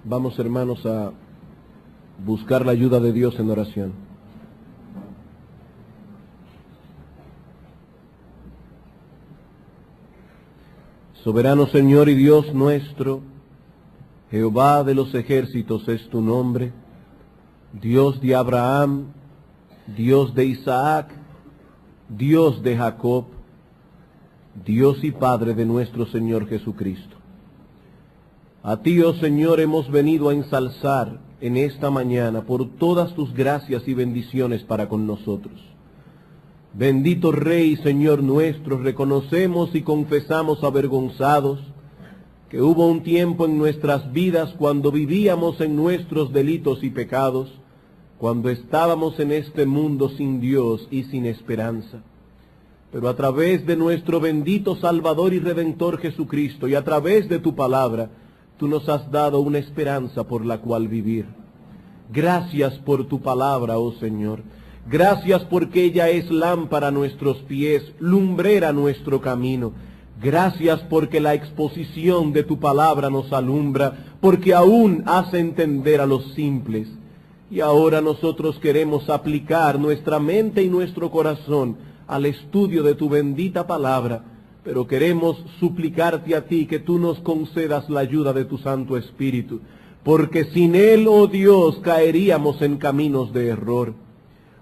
Vamos, hermanos, a buscar la ayuda de Dios en oración. Soberano Señor y Dios nuestro, Jehová de los ejércitos es tu nombre, Dios de Abraham, Dios de Isaac, Dios de Jacob, Dios y Padre de nuestro Señor Jesucristo. A ti, oh Señor, hemos venido a ensalzar en esta mañana por todas tus gracias y bendiciones para con nosotros. Bendito Rey, Señor nuestro, reconocemos y confesamos avergonzados que hubo un tiempo en nuestras vidas cuando vivíamos en nuestros delitos y pecados, cuando estábamos en este mundo sin Dios y sin esperanza. Pero a través de nuestro bendito Salvador y Redentor Jesucristo y a través de tu palabra, tú nos has dado una esperanza por la cual vivir. Gracias por tu palabra, oh Señor. Gracias porque ella es lámpara a nuestros pies, lumbrera a nuestro camino. Gracias porque la exposición de tu palabra nos alumbra, porque aún hace entender a los simples. Y ahora nosotros queremos aplicar nuestra mente y nuestro corazón al estudio de tu bendita palabra, pero queremos suplicarte a ti que tú nos concedas la ayuda de tu Santo Espíritu, porque sin él, oh Dios, caeríamos en caminos de error.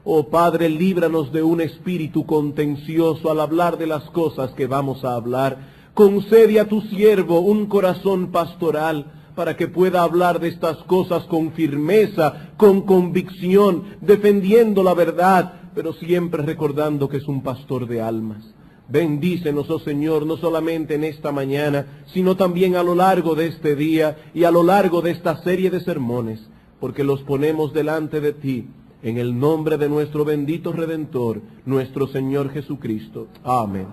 Oh Padre, líbranos de un espíritu contencioso al hablar de las cosas que vamos a hablar. Concede a tu siervo un corazón pastoral para que pueda hablar de estas cosas con firmeza, con convicción, defendiendo la verdad, pero siempre recordando que es un pastor de almas. Bendícenos, oh Señor, no solamente en esta mañana, sino también a lo largo de este día y a lo largo de esta serie de sermones, porque los ponemos delante de ti, en el nombre de nuestro bendito Redentor, nuestro Señor Jesucristo. Amén.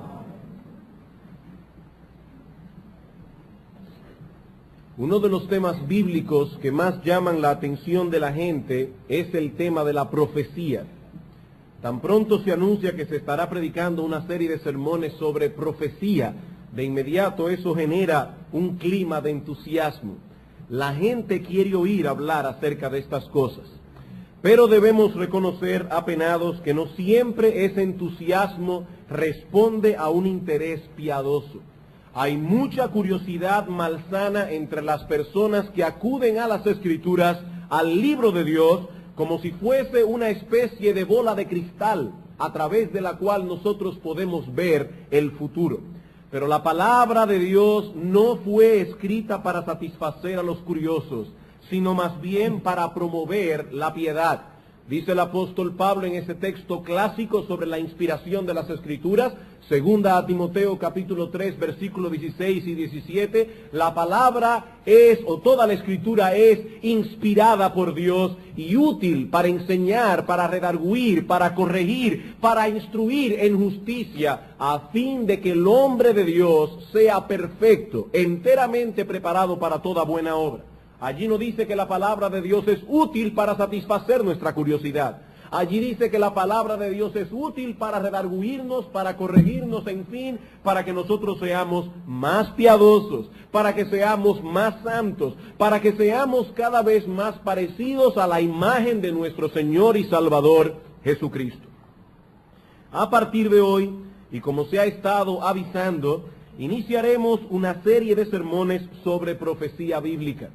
Uno de los temas bíblicos que más llaman la atención de la gente es el tema de la profecía. Tan pronto se anuncia que se estará predicando una serie de sermones sobre profecía, de inmediato eso genera un clima de entusiasmo. La gente quiere oír hablar acerca de estas cosas. Pero debemos reconocer, apenados, que no siempre ese entusiasmo responde a un interés piadoso. Hay mucha curiosidad malsana entre las personas que acuden a las Escrituras, al libro de Dios, como si fuese una especie de bola de cristal a través de la cual nosotros podemos ver el futuro. Pero la palabra de Dios no fue escrita para satisfacer a los curiosos, sino más bien para promover la piedad. Dice el apóstol Pablo en ese texto clásico sobre la inspiración de las Escrituras, segunda a Timoteo capítulo 3, versículos 16 y 17, la palabra es, o toda la Escritura es, inspirada por Dios y útil para enseñar, para redarguir, para corregir, para instruir en justicia, a fin de que el hombre de Dios sea perfecto, enteramente preparado para toda buena obra. Allí no dice que la palabra de Dios es útil para satisfacer nuestra curiosidad. Allí dice que la palabra de Dios es útil para redarguirnos, para corregirnos, en fin, para que nosotros seamos más piadosos, para que seamos más santos, para que seamos cada vez más parecidos a la imagen de nuestro Señor y Salvador Jesucristo. A partir de hoy, y como se ha estado avisando, iniciaremos una serie de sermones sobre profecía bíblica.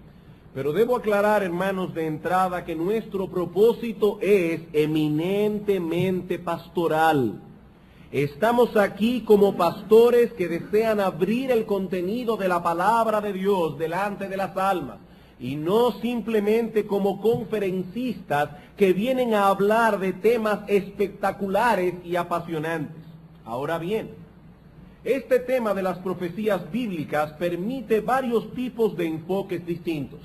Pero debo aclarar, hermanos, de entrada que nuestro propósito es eminentemente pastoral. Estamos aquí como pastores que desean abrir el contenido de la palabra de Dios delante de las almas, y no simplemente como conferencistas que vienen a hablar de temas espectaculares y apasionantes. Ahora bien, este tema de las profecías bíblicas permite varios tipos de enfoques distintos.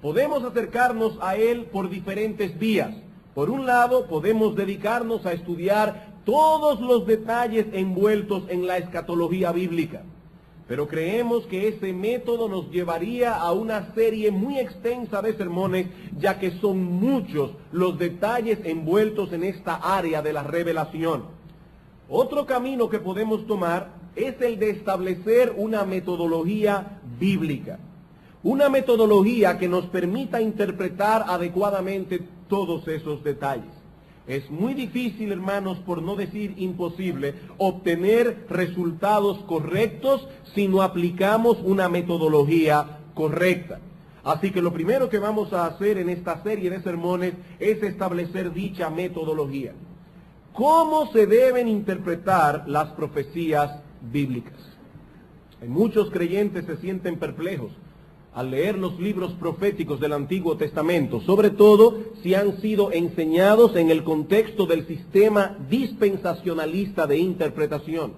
Podemos acercarnos a él por diferentes vías. Por un lado, podemos dedicarnos a estudiar todos los detalles envueltos en la escatología bíblica. Pero creemos que ese método nos llevaría a una serie muy extensa de sermones, ya que son muchos los detalles envueltos en esta área de la revelación. Otro camino que podemos tomar es el de establecer una metodología bíblica. una metodología que nos permita interpretar adecuadamente todos esos detalles. Es muy difícil, hermanos, por no decir imposible, obtener resultados correctos si no aplicamos una metodología correcta. Así que lo primero que vamos a hacer en esta serie de sermones es establecer dicha metodología. ¿Cómo se deben interpretar las profecías bíblicas? Muchos creyentes se sienten perplejos al leer los libros proféticos del Antiguo Testamento, sobre todo si han sido enseñados en el contexto del sistema dispensacionalista de interpretación.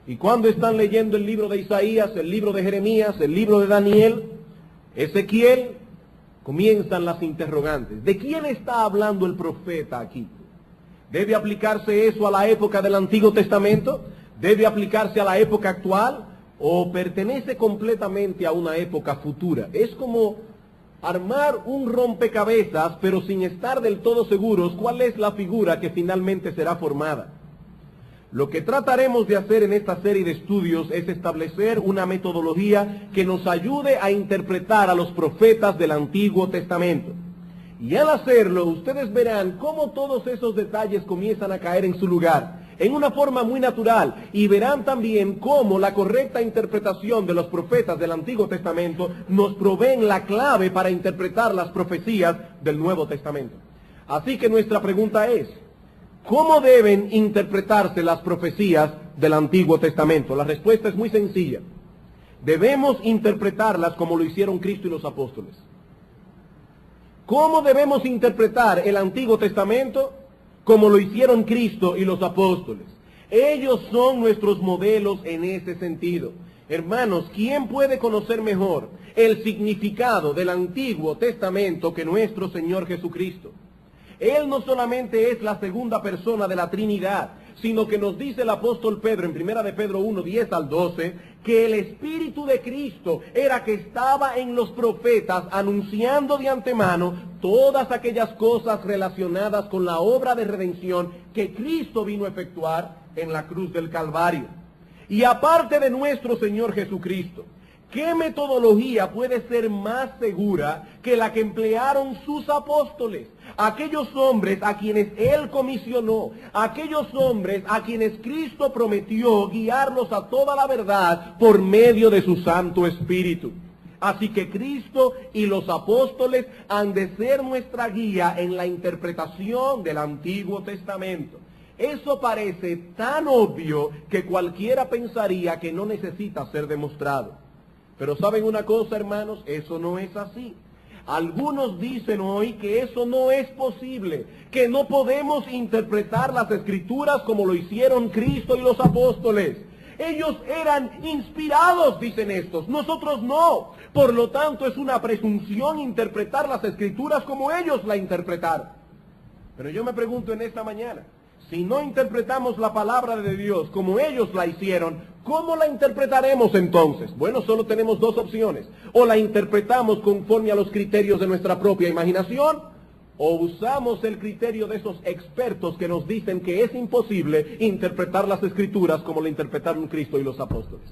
Y cuando están leyendo el libro de Isaías, el libro de Jeremías, el libro de Daniel, Ezequiel, comienzan las interrogantes. ¿De quién está hablando el profeta aquí? ¿Debe aplicarse eso a la época del Antiguo Testamento? ¿Debe aplicarse a la época actual? ¿O pertenece completamente a una época futura? Es como armar un rompecabezas, pero sin estar del todo seguros cuál es la figura que finalmente será formada. Lo que trataremos de hacer en esta serie de estudios es establecer una metodología que nos ayude a interpretar a los profetas del Antiguo Testamento. Y al hacerlo, ustedes verán cómo todos esos detalles comienzan a caer en su lugar, en una forma muy natural, y verán también cómo la correcta interpretación de los profetas del Antiguo Testamento nos proveen la clave para interpretar las profecías del Nuevo Testamento. Así que nuestra pregunta es, ¿cómo deben interpretarse las profecías del Antiguo Testamento? La respuesta es muy sencilla. Debemos interpretarlas como lo hicieron Cristo y los apóstoles. ¿Cómo debemos interpretar el Antiguo Testamento? Como lo hicieron Cristo y los apóstoles. Ellos son nuestros modelos en ese sentido. Hermanos, ¿quién puede conocer mejor el significado del Antiguo Testamento que nuestro Señor Jesucristo? Él no solamente es la segunda persona de la Trinidad, sino que nos dice el apóstol Pedro en 1 de Pedro 1, 10 al 12, que el Espíritu de Cristo era que estaba en los profetas anunciando de antemano todas aquellas cosas relacionadas con la obra de redención que Cristo vino a efectuar en la cruz del Calvario. Y aparte de nuestro Señor Jesucristo, ¿qué metodología puede ser más segura que la que emplearon sus apóstoles? Aquellos hombres a quienes Él comisionó, aquellos hombres a quienes Cristo prometió guiarlos a toda la verdad por medio de su Santo Espíritu. Así que Cristo y los apóstoles han de ser nuestra guía en la interpretación del Antiguo Testamento. Eso parece tan obvio que cualquiera pensaría que no necesita ser demostrado. Pero ¿saben una cosa, hermanos? Eso no es así. Algunos dicen hoy que eso no es posible, que no podemos interpretar las Escrituras como lo hicieron Cristo y los apóstoles. Ellos eran inspirados, dicen estos, nosotros no. Por lo tanto, es una presunción interpretar las Escrituras como ellos la interpretaron. Pero yo me pregunto en esta mañana, si no interpretamos la palabra de Dios como ellos la hicieron, ¿cómo la interpretaremos entonces? Bueno, solo tenemos dos opciones. O la interpretamos conforme a los criterios de nuestra propia imaginación, o usamos el criterio de esos expertos que nos dicen que es imposible interpretar las Escrituras como la interpretaron Cristo y los apóstoles.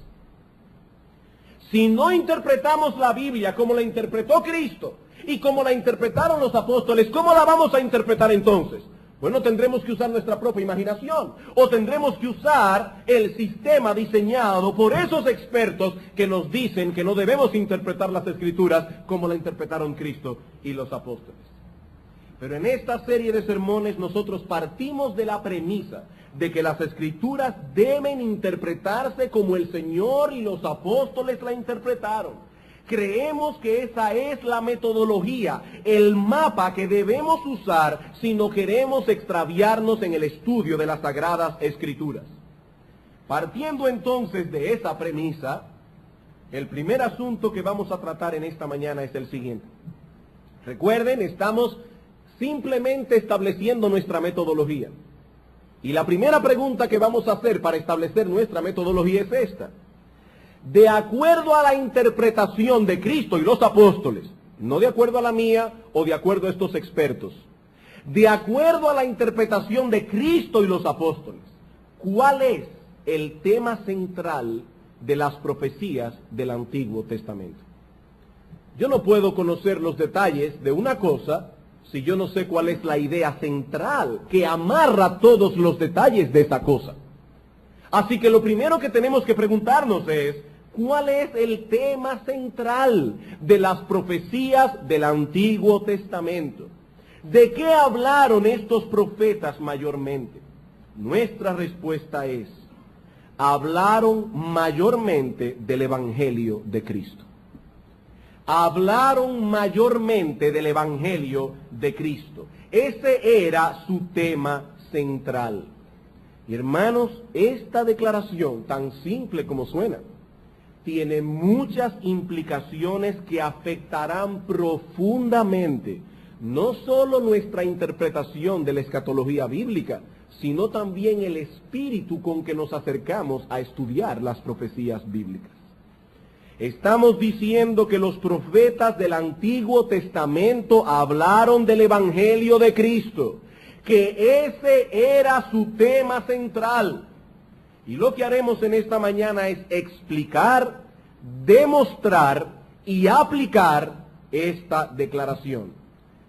Si no interpretamos la Biblia como la interpretó Cristo y como la interpretaron los apóstoles, ¿cómo la vamos a interpretar entonces? Bueno, tendremos que usar nuestra propia imaginación, o tendremos que usar el sistema diseñado por esos expertos que nos dicen que no debemos interpretar las Escrituras como la interpretaron Cristo y los apóstoles. Pero en esta serie de sermones nosotros partimos de la premisa de que las Escrituras deben interpretarse como el Señor y los apóstoles la interpretaron. Creemos que esa es la metodología, el mapa que debemos usar si no queremos extraviarnos en el estudio de las Sagradas Escrituras. Partiendo entonces de esa premisa, el primer asunto que vamos a tratar en esta mañana es el siguiente. Recuerden, estamos simplemente estableciendo nuestra metodología. Y la primera pregunta que vamos a hacer para establecer nuestra metodología es esta. De acuerdo a la interpretación de Cristo y los apóstoles, no de acuerdo a la mía o de acuerdo a estos expertos, de acuerdo a la interpretación de Cristo y los apóstoles, ¿cuál es el tema central de las profecías del Antiguo Testamento? Yo no puedo conocer los detalles de una cosa si yo no sé cuál es la idea central que amarra todos los detalles de esa cosa. Así que lo primero que tenemos que preguntarnos es, ¿cuál es el tema central de las profecías del Antiguo Testamento? ¿De qué hablaron estos profetas mayormente? Nuestra respuesta es, hablaron mayormente del Evangelio de Cristo. Hablaron mayormente del Evangelio de Cristo. Ese era su tema central. Y hermanos, esta declaración, tan simple como suena, tiene muchas implicaciones que afectarán profundamente no solo nuestra interpretación de la escatología bíblica, sino también el espíritu con que nos acercamos a estudiar las profecías bíblicas. Estamos diciendo que los profetas del Antiguo Testamento hablaron del Evangelio de Cristo, que ese era su tema central. Y lo que haremos en esta mañana es explicar, demostrar y aplicar esta declaración.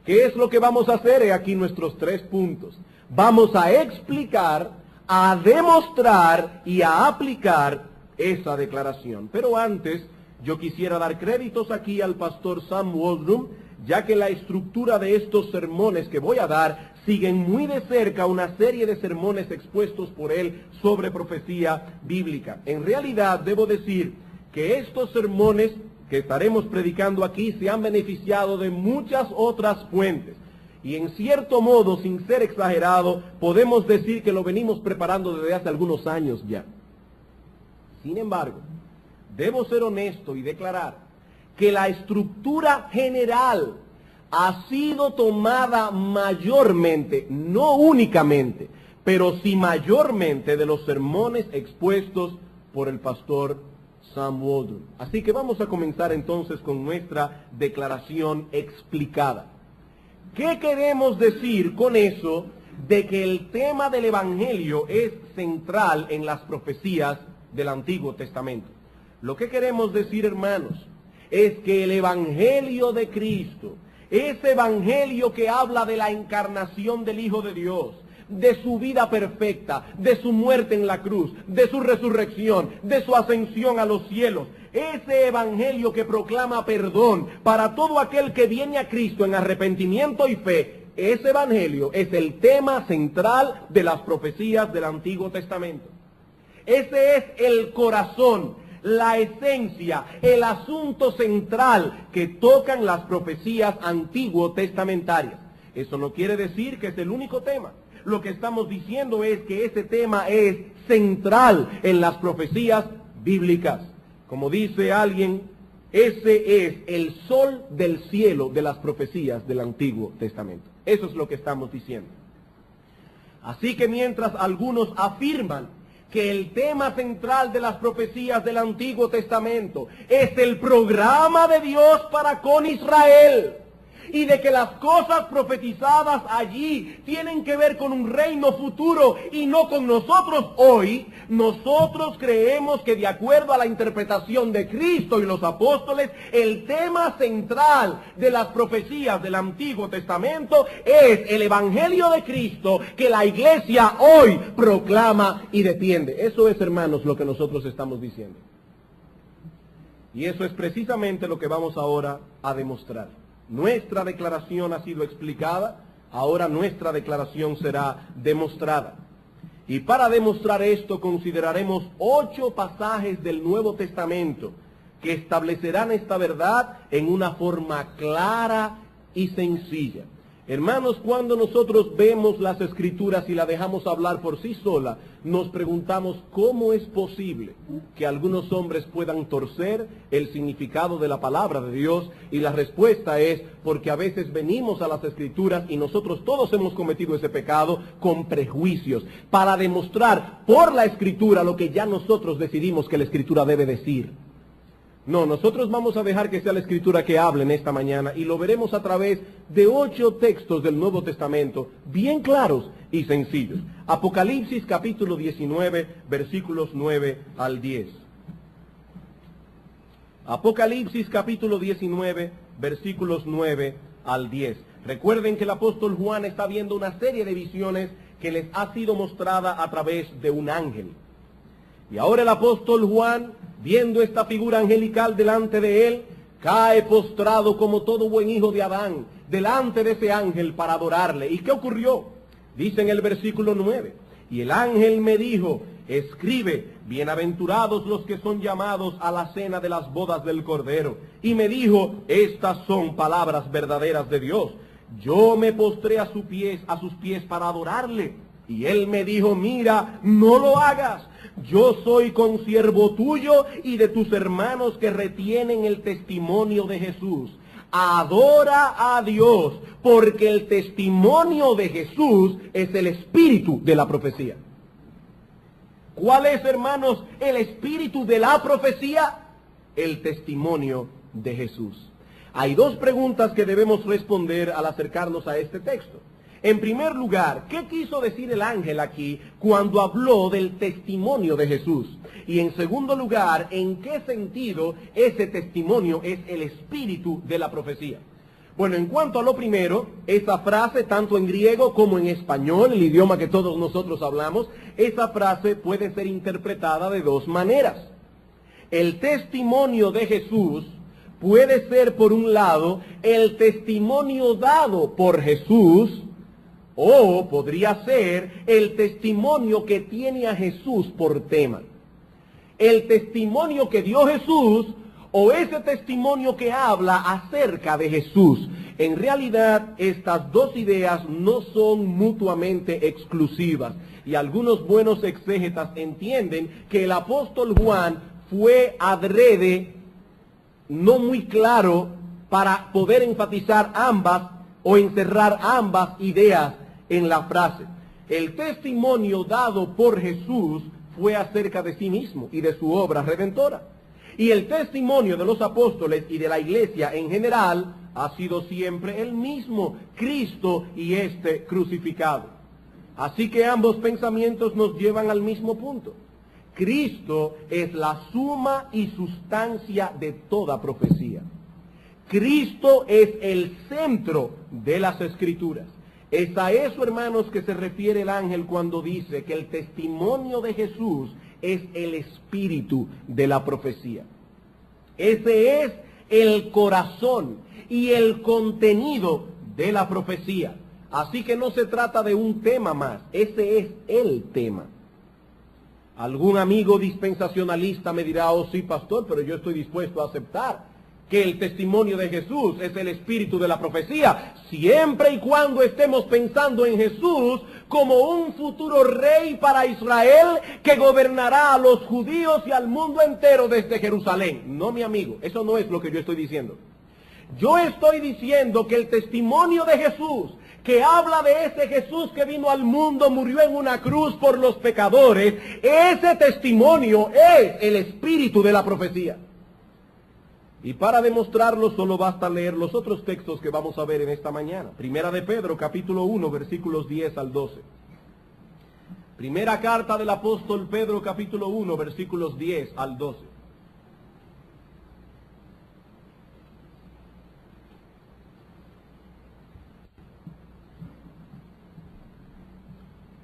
¿Qué es lo que vamos a hacer? He aquí nuestros 3 puntos. Vamos a explicar, a demostrar y a aplicar esa declaración. Pero antes, yo quisiera dar créditos aquí al pastor Sam Waldrum, ya que la estructura de estos sermones que voy a dar siguen muy de cerca una serie de sermones expuestos por él sobre profecía bíblica. En realidad, debo decir que estos sermones que estaremos predicando aquí se han beneficiado de muchas otras fuentes. Y en cierto modo, sin ser exagerado, podemos decir que lo venimos preparando desde hace algunos años ya. Sin embargo, debo ser honesto y declarar que la estructura general ha sido tomada mayormente, no únicamente, pero sí mayormente de los sermones expuestos por el pastor Sam Waldrum. Así que vamos a comenzar entonces con nuestra declaración explicada. ¿Qué queremos decir con eso de que el tema del Evangelio es central en las profecías del Antiguo Testamento? Lo que queremos decir, hermanos, es que el Evangelio de Cristo, ese Evangelio que habla de la encarnación del Hijo de Dios, de su vida perfecta, de su muerte en la cruz, de su resurrección, de su ascensión a los cielos, ese Evangelio que proclama perdón para todo aquel que viene a Cristo en arrepentimiento y fe, ese Evangelio es el tema central de las profecías del Antiguo Testamento. Ese es el corazón, la esencia, el asunto central que tocan las profecías antiguo-testamentarias. Eso no quiere decir que es el único tema. Lo que estamos diciendo es que ese tema es central en las profecías bíblicas. Como dice alguien, ese es el sol del cielo de las profecías del Antiguo Testamento. Eso es lo que estamos diciendo. Así que mientras algunos afirman que el tema central de las profecías del Antiguo Testamento es el programa de Dios para con Israel, y de que las cosas profetizadas allí tienen que ver con un reino futuro y no con nosotros hoy, nosotros creemos que de acuerdo a la interpretación de Cristo y los apóstoles, el tema central de las profecías del Antiguo Testamento es el Evangelio de Cristo que la iglesia hoy proclama y defiende. Eso es, hermanos, lo que nosotros estamos diciendo. Y eso es precisamente lo que vamos ahora a demostrar. Nuestra declaración ha sido explicada, ahora nuestra declaración será demostrada. Y para demostrar esto consideraremos 8 pasajes del Nuevo Testamento que establecerán esta verdad en una forma clara y sencilla. Hermanos, cuando nosotros vemos las Escrituras y la dejamos hablar por sí sola, nos preguntamos cómo es posible que algunos hombres puedan torcer el significado de la palabra de Dios, y la respuesta es porque a veces venimos a las Escrituras y nosotros todos hemos cometido ese pecado con prejuicios, para demostrar por la Escritura lo que ya nosotros decidimos que la Escritura debe decir. No, nosotros vamos a dejar que sea la Escritura que hable en esta mañana, y lo veremos a través de 8 textos del Nuevo Testamento, bien claros y sencillos. Apocalipsis capítulo 19, versículos 9 al 10. Apocalipsis capítulo 19, versículos 9 al 10. Recuerden que el apóstol Juan está viendo una serie de visiones que les ha sido mostrada a través de un ángel. Y ahora el apóstol Juan, viendo esta figura angelical delante de él, cae postrado como todo buen hijo de Adán, delante de ese ángel para adorarle. ¿Y qué ocurrió? Dice en el versículo 9, y el ángel me dijo, escribe, bienaventurados los que son llamados a la cena de las bodas del Cordero. Y me dijo, estas son palabras verdaderas de Dios. Yo me postré a sus pies para adorarle. Y él me dijo, mira, no lo hagas. Yo soy consiervo tuyo y de tus hermanos que retienen el testimonio de Jesús. Adora a Dios, porque el testimonio de Jesús es el espíritu de la profecía. ¿Cuál es, hermanos, el espíritu de la profecía? El testimonio de Jesús. Hay dos preguntas que debemos responder al acercarnos a este texto. En primer lugar, ¿qué quiso decir el ángel aquí cuando habló del testimonio de Jesús? Y en segundo lugar, ¿en qué sentido ese testimonio es el espíritu de la profecía? Bueno, en cuanto a lo primero, esa frase, tanto en griego como en español, el idioma que todos nosotros hablamos, esa frase puede ser interpretada de dos maneras. El testimonio de Jesús puede ser, por un lado, el testimonio dado por Jesús, o podría ser el testimonio que tiene a Jesús por tema. El testimonio que dio Jesús o ese testimonio que habla acerca de Jesús. En realidad, estas dos ideas no son mutuamente exclusivas. Y algunos buenos exégetas entienden que el apóstol Juan fue adrede, no muy claro, para poder enfatizar ambas o encerrar ambas ideas en la frase. El testimonio dado por Jesús fue acerca de sí mismo y de su obra redentora. Y el testimonio de los apóstoles y de la iglesia en general ha sido siempre el mismo, Cristo y este crucificado. Así que ambos pensamientos nos llevan al mismo punto. Cristo es la suma y sustancia de toda profecía. Cristo es el centro de las Escrituras. Es a eso, hermanos, que se refiere el ángel cuando dice que el testimonio de Jesús es el espíritu de la profecía. Ese es el corazón y el contenido de la profecía. Así que no se trata de un tema más, ese es el tema. Algún amigo dispensacionalista me dirá, oh sí, pastor, pero yo estoy dispuesto a aceptar que el testimonio de Jesús es el espíritu de la profecía, siempre y cuando estemos pensando en Jesús como un futuro rey para Israel que gobernará a los judíos y al mundo entero desde Jerusalén. No, mi amigo, eso no es lo que yo estoy diciendo. Yo estoy diciendo que el testimonio de Jesús, que habla de ese Jesús que vino al mundo, murió en una cruz por los pecadores, ese testimonio es el espíritu de la profecía. Y para demostrarlo solo basta leer los otros textos que vamos a ver en esta mañana. Primera de Pedro, capítulo 1, versículos 10 al 12. Primera carta del apóstol Pedro, capítulo 1, versículos 10 al 12.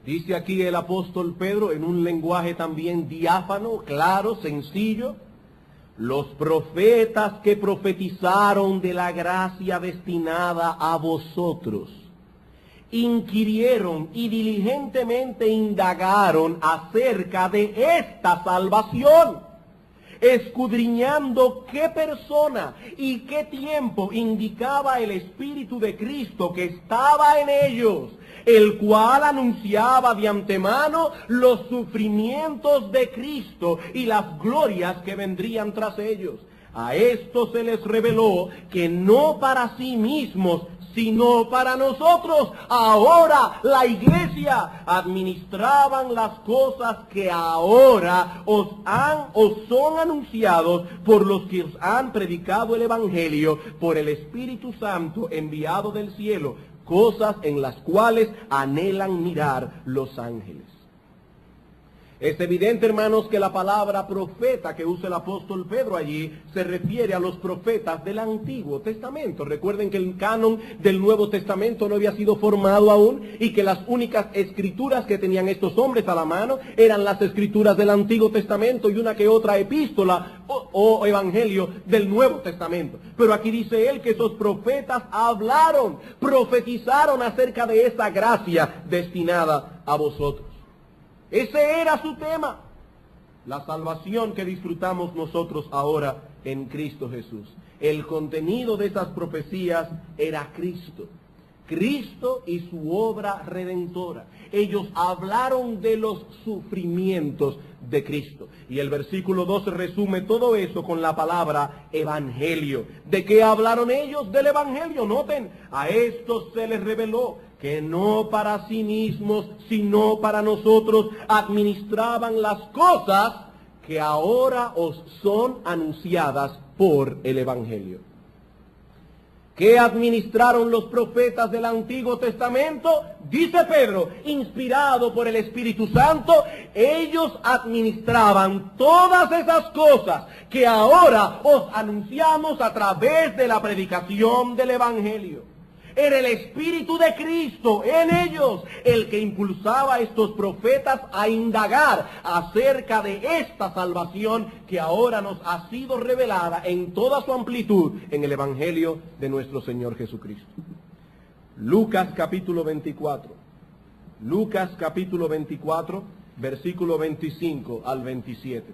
Dice aquí el apóstol Pedro en un lenguaje también diáfano, claro, sencillo. Los profetas que profetizaron de la gracia destinada a vosotros, inquirieron y diligentemente indagaron acerca de esta salvación, escudriñando qué persona y qué tiempo indicaba el Espíritu de Cristo que estaba en ellos, el cual anunciaba de antemano los sufrimientos de Cristo y las glorias que vendrían tras ellos. A esto se les reveló que no para sí mismos, sino para nosotros, ahora la iglesia, administraban las cosas que ahora os son anunciados por los que os han predicado el Evangelio, por el Espíritu Santo enviado del cielo, cosas en las cuales anhelan mirar los ángeles. Es evidente, hermanos, que la palabra profeta que usa el apóstol Pedro allí se refiere a los profetas del Antiguo Testamento. Recuerden que el canon del Nuevo Testamento no había sido formado aún y que las únicas escrituras que tenían estos hombres a la mano eran las escrituras del Antiguo Testamento y una que otra epístola o evangelio del Nuevo Testamento. Pero aquí dice él que esos profetas hablaron, profetizaron acerca de esa gracia destinada a vosotros. Ese era su tema, la salvación que disfrutamos nosotros ahora en Cristo Jesús. El contenido de esas profecías era Cristo, Cristo y su obra redentora. Ellos hablaron de los sufrimientos de Cristo. Y el versículo 12 resume todo eso con la palabra evangelio. ¿De qué hablaron ellos? Del evangelio. Noten, a estos se les reveló que no para sí mismos, sino para nosotros administraban las cosas que ahora os son anunciadas por el evangelio. ¿Qué administraron los profetas del Antiguo Testamento? Dice Pedro, inspirado por el Espíritu Santo, ellos administraban todas esas cosas que ahora os anunciamos a través de la predicación del Evangelio. Era el Espíritu de Cristo en ellos el que impulsaba a estos profetas a indagar acerca de esta salvación que ahora nos ha sido revelada en toda su amplitud en el Evangelio de nuestro Señor Jesucristo. Lucas capítulo 24. Lucas capítulo 24, versículo 25 al 27.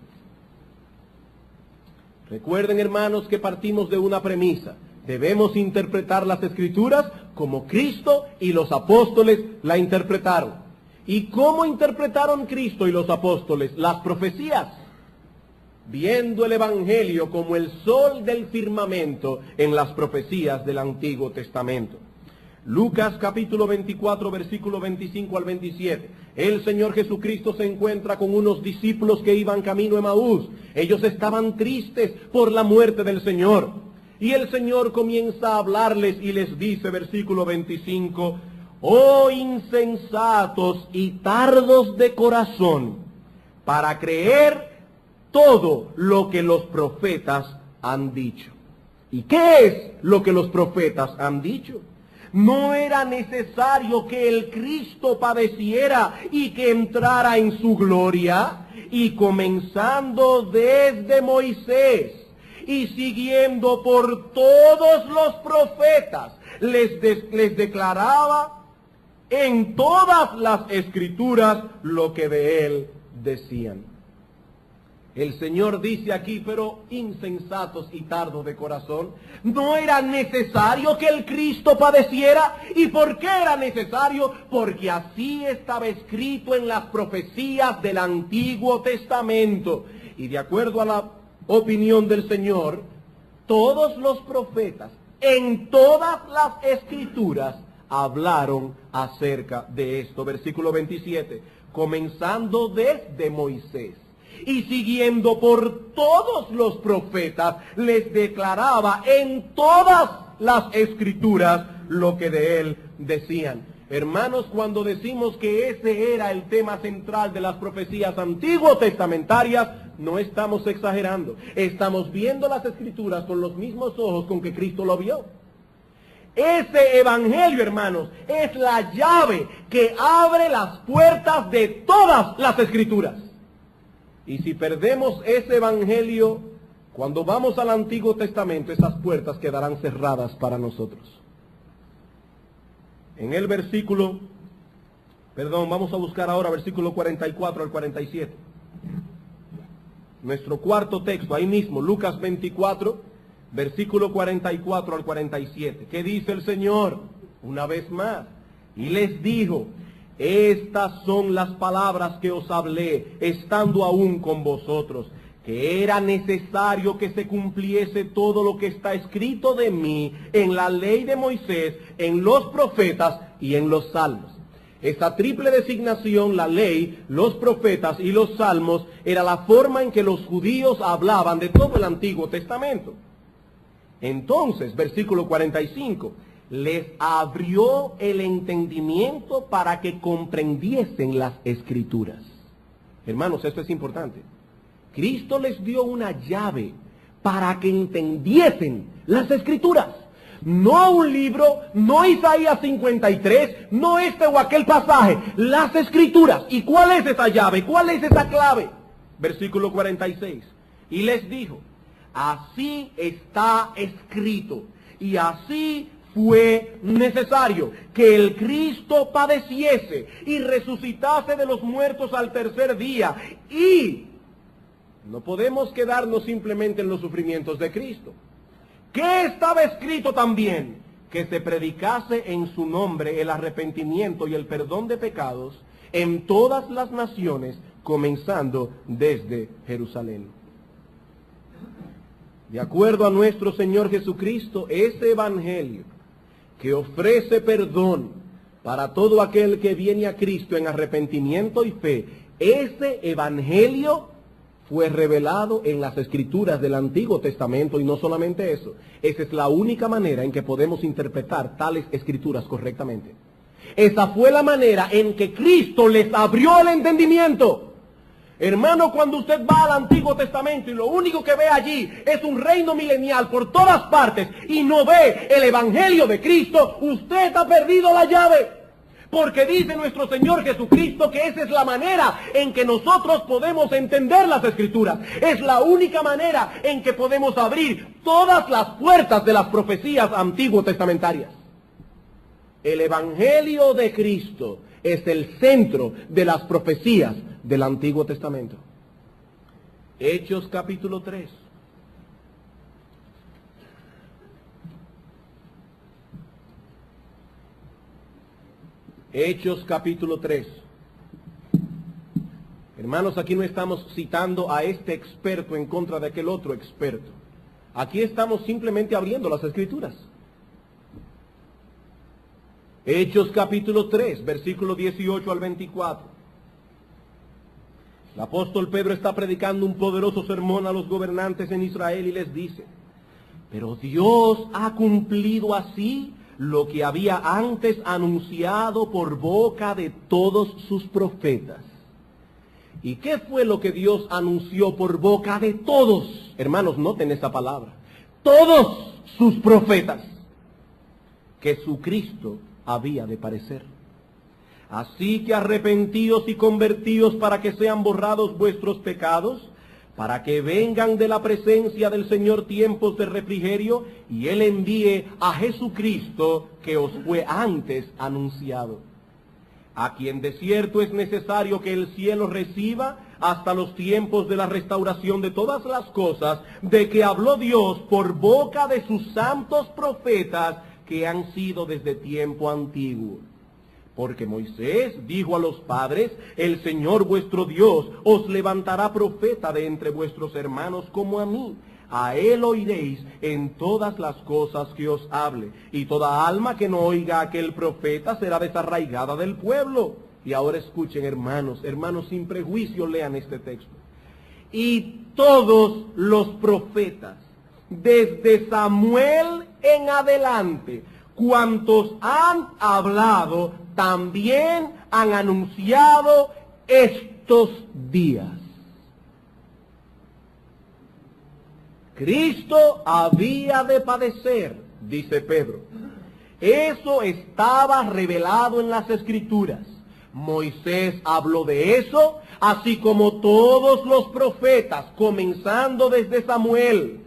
Recuerden, hermanos, que partimos de una premisa. Debemos interpretar las Escrituras como Cristo y los apóstoles la interpretaron. ¿Y cómo interpretaron Cristo y los apóstoles las profecías? Viendo el Evangelio como el sol del firmamento en las profecías del Antiguo Testamento. Lucas capítulo 24, versículo 25 al 27. El Señor Jesucristo se encuentra con unos discípulos que iban camino a Emaús. Ellos estaban tristes por la muerte del Señor. Y el Señor comienza a hablarles y les dice, versículo 25, oh insensatos y tardos de corazón, para creer todo lo que los profetas han dicho. ¿Y qué es lo que los profetas han dicho? No era necesario que el Cristo padeciera y que entrara en su gloria, y comenzando desde Moisés, y siguiendo por todos los profetas, les declaraba en todas las Escrituras lo que de él decían. El Señor dice aquí, pero insensatos y tardos de corazón, ¿no era necesario que el Cristo padeciera? ¿Y por qué era necesario? Porque así estaba escrito en las profecías del Antiguo Testamento. Y de acuerdo a la opinión del Señor, todos los profetas en todas las Escrituras hablaron acerca de esto. Versículo 27, comenzando desde Moisés y siguiendo por todos los profetas, les declaraba en todas las Escrituras lo que de él decían. Hermanos, cuando decimos que ese era el tema central de las profecías antiguo testamentarias, no estamos exagerando. Estamos viendo las Escrituras con los mismos ojos con que Cristo lo vio. Ese evangelio, hermanos, es la llave que abre las puertas de todas las Escrituras. Y si perdemos ese evangelio, cuando vamos al Antiguo Testamento, esas puertas quedarán cerradas para nosotros. En el versículo, vamos a buscar ahora versículo 44 al 47. Nuestro cuarto texto, ahí mismo, Lucas 24, versículo 44 al 47. ¿Qué dice el Señor? Una vez más. Y les dijo, estas son las palabras que os hablé, estando aún con vosotros, que era necesario que se cumpliese todo lo que está escrito de mí en la ley de Moisés, en los profetas y en los salmos. Esta triple designación, la ley, los profetas y los salmos, era la forma en que los judíos hablaban de todo el Antiguo Testamento. Entonces, versículo 45, les abrió el entendimiento para que comprendiesen las Escrituras. Hermanos, esto es importante. Cristo les dio una llave para que entendiesen las Escrituras. No un libro, no Isaías 53, no este o aquel pasaje, las Escrituras. ¿Y cuál es esa llave? ¿Cuál es esa clave? Versículo 46. Y les dijo, así está escrito, y así fue necesario que el Cristo padeciese y resucitase de los muertos al tercer día. Y no podemos quedarnos simplemente en los sufrimientos de Cristo. ¿Qué estaba escrito también? Que se predicase en su nombre el arrepentimiento y el perdón de pecados en todas las naciones, comenzando desde Jerusalén. De acuerdo a nuestro Señor Jesucristo, ese evangelio que ofrece perdón para todo aquel que viene a Cristo en arrepentimiento y fe, ese evangelio fue revelado en las Escrituras del Antiguo Testamento, y no solamente eso, esa es la única manera en que podemos interpretar tales Escrituras correctamente. Esa fue la manera en que Cristo les abrió el entendimiento. Hermano, cuando usted va al Antiguo Testamento y lo único que ve allí es un reino milenial por todas partes y no ve el Evangelio de Cristo, usted ha perdido la llave. Porque dice nuestro Señor Jesucristo que esa es la manera en que nosotros podemos entender las Escrituras. Es la única manera en que podemos abrir todas las puertas de las profecías antiguo-testamentarias. El Evangelio de Cristo es el centro de las profecías del Antiguo Testamento. Hechos capítulo 3. Hechos capítulo 3. Hermanos, aquí no estamos citando a este experto en contra de aquel otro experto. Aquí estamos simplemente abriendo las Escrituras. Hechos capítulo 3, versículo 18 al 24. El apóstol Pedro está predicando un poderoso sermón a los gobernantes en Israel y les dice: pero Dios ha cumplido así lo que había antes anunciado por boca de todos sus profetas. ¿Y qué fue lo que Dios anunció por boca de todos? Hermanos, noten esa palabra. Todos sus profetas. Que su Cristo había de padecer. Así que arrepentíos y convertíos para que sean borrados vuestros pecados, para que vengan de la presencia del Señor tiempos de refrigerio, y Él envíe a Jesucristo que os fue antes anunciado, a quien de cierto es necesario que el cielo reciba hasta los tiempos de la restauración de todas las cosas, de que habló Dios por boca de sus santos profetas que han sido desde tiempo antiguo. Porque Moisés dijo a los padres: el Señor vuestro Dios os levantará profeta de entre vuestros hermanos como a mí. A él oiréis en todas las cosas que os hable. Y toda alma que no oiga a aquel profeta será desarraigada del pueblo. Y ahora escuchen, hermanos, sin prejuicio lean este texto. Y todos los profetas, desde Samuel en adelante, cuantos han hablado, también han anunciado estos días. Cristo había de padecer, dice Pedro. Eso estaba revelado en las Escrituras. Moisés habló de eso, así como todos los profetas, comenzando desde Samuel,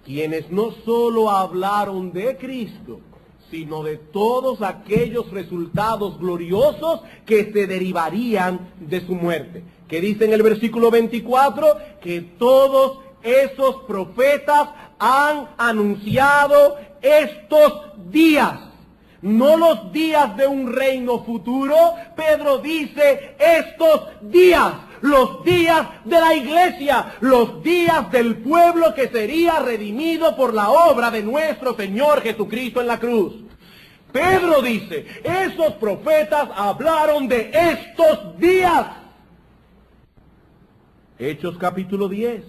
quienes no solo hablaron de Cristo, sino de todos aquellos resultados gloriosos que se derivarían de su muerte. Que dice en el versículo 24 que todos esos profetas han anunciado estos días. No los días de un reino futuro. Pedro dice estos días, los días de la iglesia, los días del pueblo que sería redimido por la obra de nuestro Señor Jesucristo en la cruz. Pedro dice, esos profetas hablaron de estos días. Hechos capítulo 10,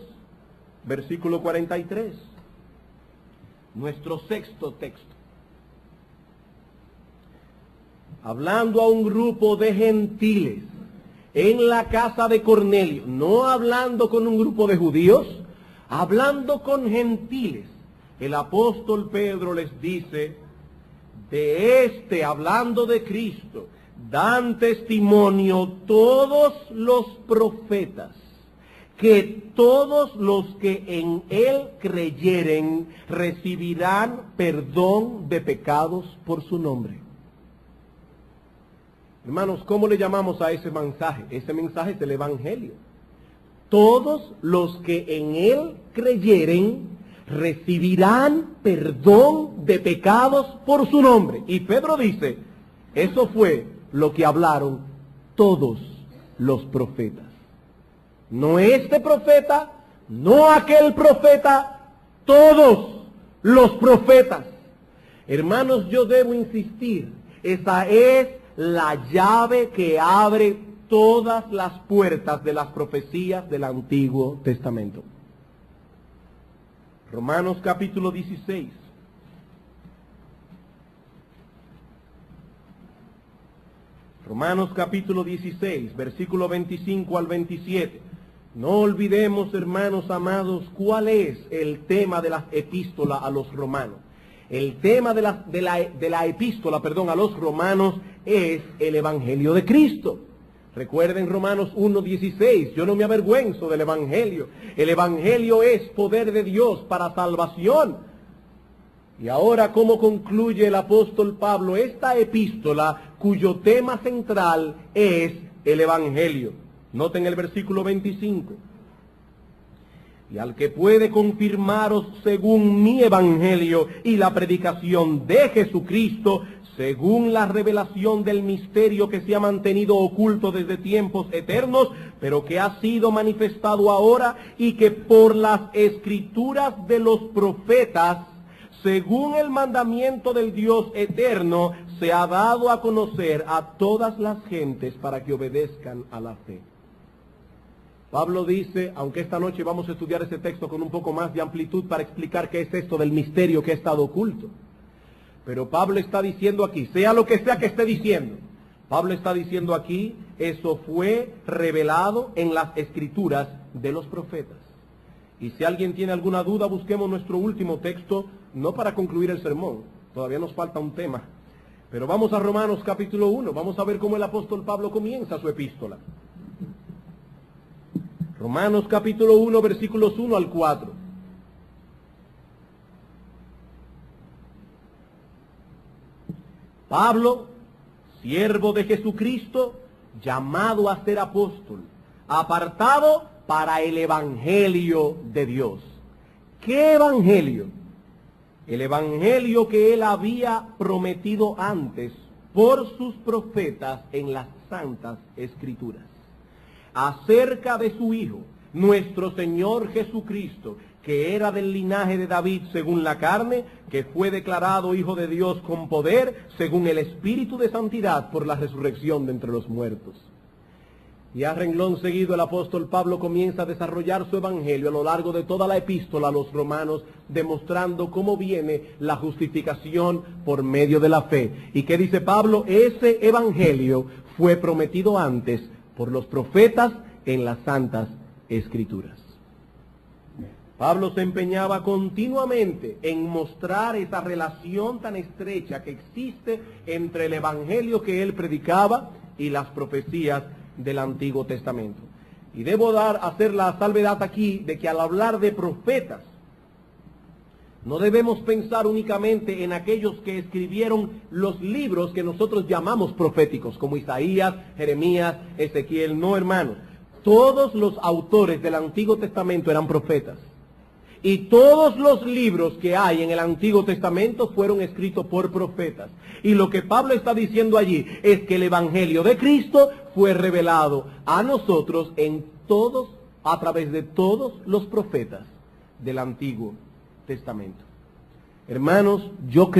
versículo 43. Nuestro sexto texto. Hablando a un grupo de gentiles en la casa de Cornelio, no hablando con un grupo de judíos, hablando con gentiles, el apóstol Pedro les dice, hablando de Cristo, dan testimonio todos los profetas, que todos los que en él creyeren recibirán perdón de pecados por su nombre. Hermanos, ¿cómo le llamamos a ese mensaje? Ese mensaje es el Evangelio. Todos los que en él creyeren recibirán perdón de pecados por su nombre. Y Pedro dice, eso fue lo que hablaron todos los profetas. No este profeta, no aquel profeta, todos los profetas. Hermanos, yo debo insistir, esa es la llave que abre todas las puertas de las profecías del Antiguo Testamento. Romanos capítulo 16. Romanos capítulo 16, versículo 25 al 27. No olvidemos, hermanos amados, cuál es el tema de la epístola a los romanos. El tema de la epístola, a los romanos es el Evangelio de Cristo. Recuerden Romanos 1:16, yo no me avergüenzo del Evangelio. El Evangelio es poder de Dios para salvación. Y ahora, ¿cómo concluye el apóstol Pablo esta epístola cuyo tema central es el Evangelio? Noten el versículo 25. Y al que puede confirmaros según mi Evangelio y la predicación de Jesucristo, según la revelación del misterio que se ha mantenido oculto desde tiempos eternos, pero que ha sido manifestado ahora y que por las escrituras de los profetas, según el mandamiento del Dios eterno, se ha dado a conocer a todas las gentes para que obedezcan a la fe. Pablo dice, aunque esta noche vamos a estudiar ese texto con un poco más de amplitud para explicar qué es esto del misterio que ha estado oculto. Pero Pablo está diciendo aquí, sea lo que sea que esté diciendo, Pablo está diciendo aquí, eso fue revelado en las escrituras de los profetas. Y si alguien tiene alguna duda, busquemos nuestro último texto, no para concluir el sermón, todavía nos falta un tema. Pero vamos a Romanos capítulo 1, vamos a ver cómo el apóstol Pablo comienza su epístola. Romanos capítulo 1, versículos 1 al 4. Pablo, siervo de Jesucristo, llamado a ser apóstol, apartado para el Evangelio de Dios. ¿Qué Evangelio? El Evangelio que él había prometido antes por sus profetas en las Santas Escrituras, acerca de su Hijo, nuestro Señor Jesucristo, que era del linaje de David según la carne, que fue declarado Hijo de Dios con poder, según el Espíritu de Santidad, por la resurrección de entre los muertos. Y a renglón seguido el apóstol Pablo comienza a desarrollar su evangelio a lo largo de toda la epístola a los romanos, demostrando cómo viene la justificación por medio de la fe. ¿Y qué dice Pablo? Ese evangelio fue prometido antes por los profetas en las Santas Escrituras. Pablo se empeñaba continuamente en mostrar esa relación tan estrecha que existe entre el evangelio que él predicaba y las profecías del Antiguo Testamento. Y debo hacer la salvedad aquí de que al hablar de profetas, no debemos pensar únicamente en aquellos que escribieron los libros que nosotros llamamos proféticos, como Isaías, Jeremías, Ezequiel. No, hermanos. Todos los autores del Antiguo Testamento eran profetas. Y todos los libros que hay en el Antiguo Testamento fueron escritos por profetas. Y lo que Pablo está diciendo allí es que el Evangelio de Cristo fue revelado a nosotros a través de todos los profetas del Antiguo Testamento. Hermanos, yo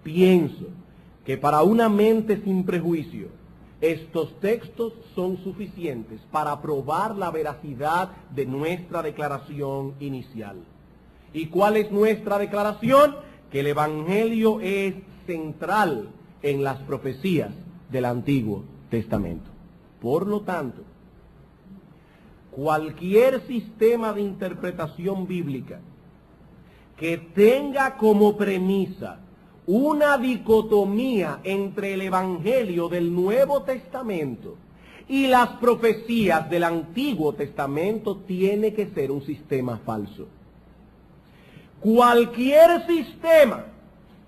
pienso que para una mente sin prejuicio, estos textos son suficientes para probar la veracidad de nuestra declaración inicial. ¿Y cuál es nuestra declaración? Que el Evangelio es central en las profecías del Antiguo Testamento. Por lo tanto, cualquier sistema de interpretación bíblica que tenga como premisa una dicotomía entre el Evangelio del Nuevo Testamento y las profecías del Antiguo Testamento tiene que ser un sistema falso. Cualquier sistema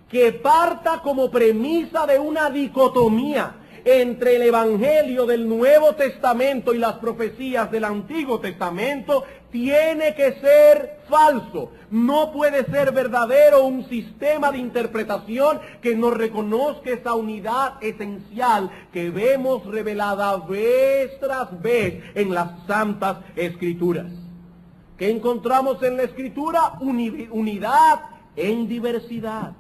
que parta como premisa de una dicotomía entre el Evangelio del Nuevo Testamento y las profecías del Antiguo Testamento tiene que ser falso. No puede ser verdadero un sistema de interpretación que no reconozca esa unidad esencial que vemos revelada vez tras vez en las Santas Escrituras. ¿Qué encontramos en la Escritura? Unidad en diversidad.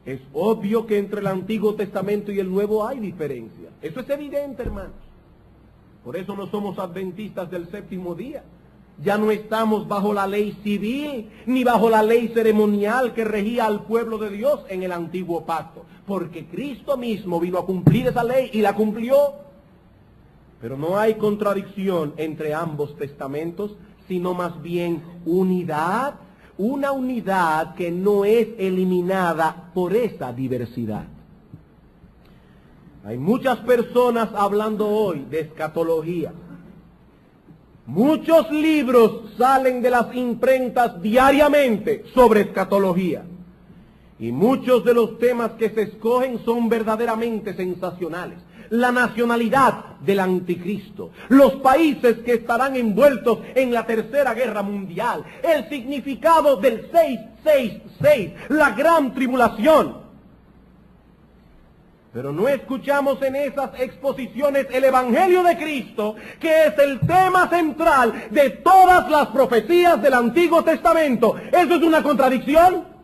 Es obvio que entre el Antiguo Testamento y el Nuevo hay diferencia. Eso es evidente, hermanos. Por eso no somos adventistas del séptimo día. Ya no estamos bajo la ley civil ni bajo la ley ceremonial que regía al pueblo de Dios en el antiguo pacto. Porque Cristo mismo vino a cumplir esa ley y la cumplió. Pero no hay contradicción entre ambos testamentos, sino más bien unidad. Una unidad que no es eliminada por esa diversidad. Hay muchas personas hablando hoy de escatología. Muchos libros salen de las imprentas diariamente sobre escatología. Y muchos de los temas que se escogen son verdaderamente sensacionales. La nacionalidad del anticristo, los países que estarán envueltos en la Tercera Guerra Mundial, el significado del 666, la gran tribulación. Pero no escuchamos en esas exposiciones el Evangelio de Cristo, que es el tema central de todas las profecías del Antiguo Testamento. ¿Eso es una contradicción?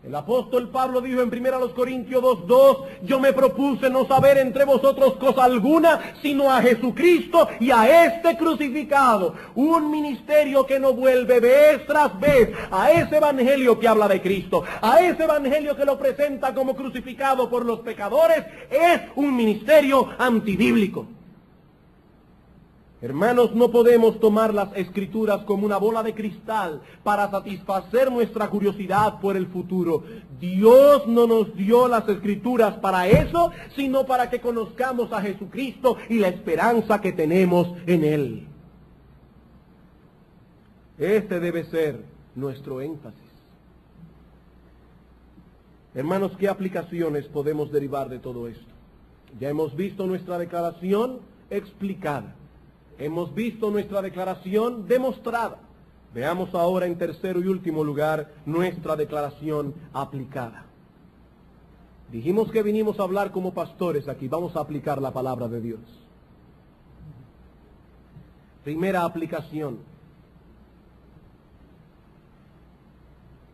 El apóstol Pablo dijo en 1 Corintios 2:2, yo me propuse no saber entre vosotros cosa alguna, sino a Jesucristo y a este crucificado. Un ministerio que no vuelve vez tras vez a ese evangelio que habla de Cristo, a ese evangelio que lo presenta como crucificado por los pecadores, es un ministerio antibíblico. Hermanos, no podemos tomar las Escrituras como una bola de cristal para satisfacer nuestra curiosidad por el futuro. Dios no nos dio las Escrituras para eso, sino para que conozcamos a Jesucristo y la esperanza que tenemos en Él. Este debe ser nuestro énfasis. Hermanos, ¿qué aplicaciones podemos derivar de todo esto? Ya hemos visto nuestra declaración explicada. Hemos visto nuestra declaración demostrada. Veamos ahora en tercero y último lugar nuestra declaración aplicada. Dijimos que vinimos a hablar como pastores aquí. Vamos a aplicar la palabra de Dios. Primera aplicación.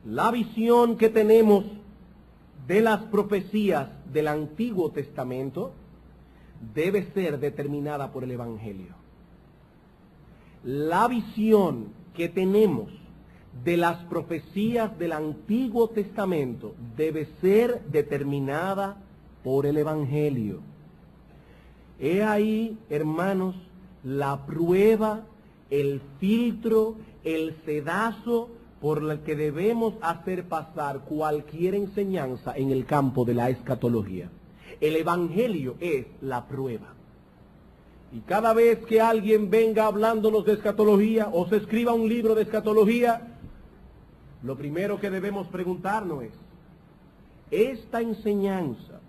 La visión que tenemos de las profecías del Antiguo Testamento debe ser determinada por el Evangelio. La visión que tenemos de las profecías del Antiguo Testamento debe ser determinada por el Evangelio. He ahí, hermanos, la prueba, el filtro, el sedazo por el que debemos hacer pasar cualquier enseñanza en el campo de la escatología. El Evangelio es la prueba. Y cada vez que alguien venga hablándonos de escatología o se escriba un libro de escatología, lo primero que debemos preguntarnos es, esta enseñanza,